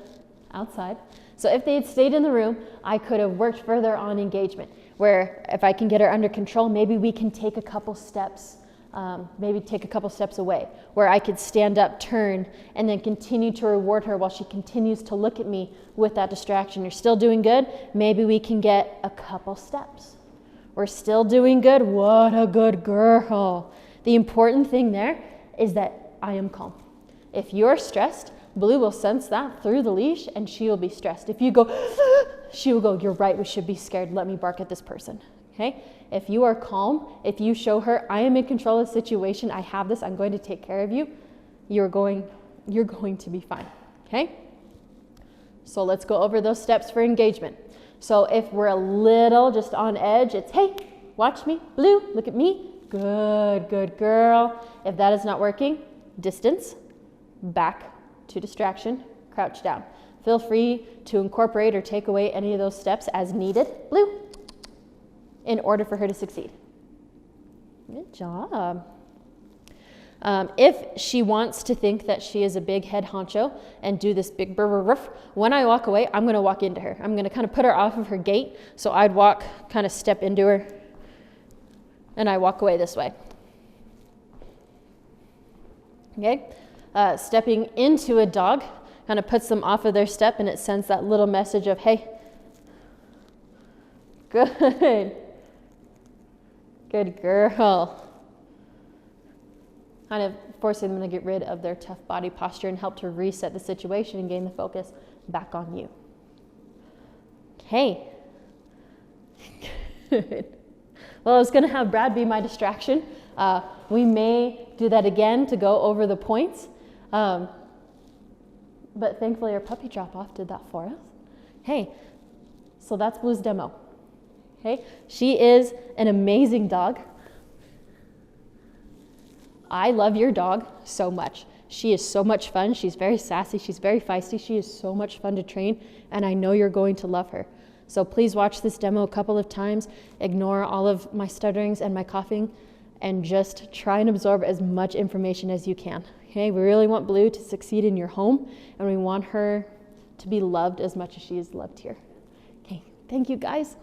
outside. So if they had stayed in the room, I could have worked further on engagement, where if I can get her under control, maybe we can take a couple steps, away, where I could stand up, turn, and then continue to reward her while she continues to look at me with that distraction. You're still doing good? Maybe we can get a couple steps. We're still doing good? What a good girl. The important thing there is that I am calm. If you're stressed, Blue will sense that through the leash and she will be stressed. If you go, she will go, you're right, we should be scared. Let me bark at this person. Okay? If you are calm, if you show her, I am in control of the situation, I have this, I'm going to take care of you, you're going to be fine. Okay? So let's go over those steps for engagement. So if we're a little just on edge, it's, hey, watch me, Blue, look at me. Good, good girl. If that is not working, distance, back to distraction, crouch down. Feel free to incorporate or take away any of those steps as needed, Blue, in order for her to succeed. Good job. If she wants to think that she is a big head honcho and do this big brr, brr, brr, when I walk away, I'm going to walk into her. I'm going to kind of put her off of her gait. So I'd walk, kind of step into her, and I walk away this way. Okay? Stepping into a dog kind of puts them off of their step, and it sends that little message of, hey, good, good girl. Kind of forcing them to get rid of their tough body posture and help to reset the situation and gain the focus back on you. Okay. Good. Well, I was going to have Brad be my distraction. We may do that again to go over the points. But thankfully our puppy drop-off did that for us. Hey, so that's Blue's demo. Okay, she is an amazing dog. I love your dog so much. She is so much fun. She's very sassy. She's very feisty. She is so much fun to train, and I know you're going to love her. So please watch this demo a couple of times. Ignore all of my stutterings and my coughing, and just try and absorb as much information as you can. Okay, we really want Blue to succeed in your home, and we want her to be loved as much as she is loved here. Okay, thank you guys.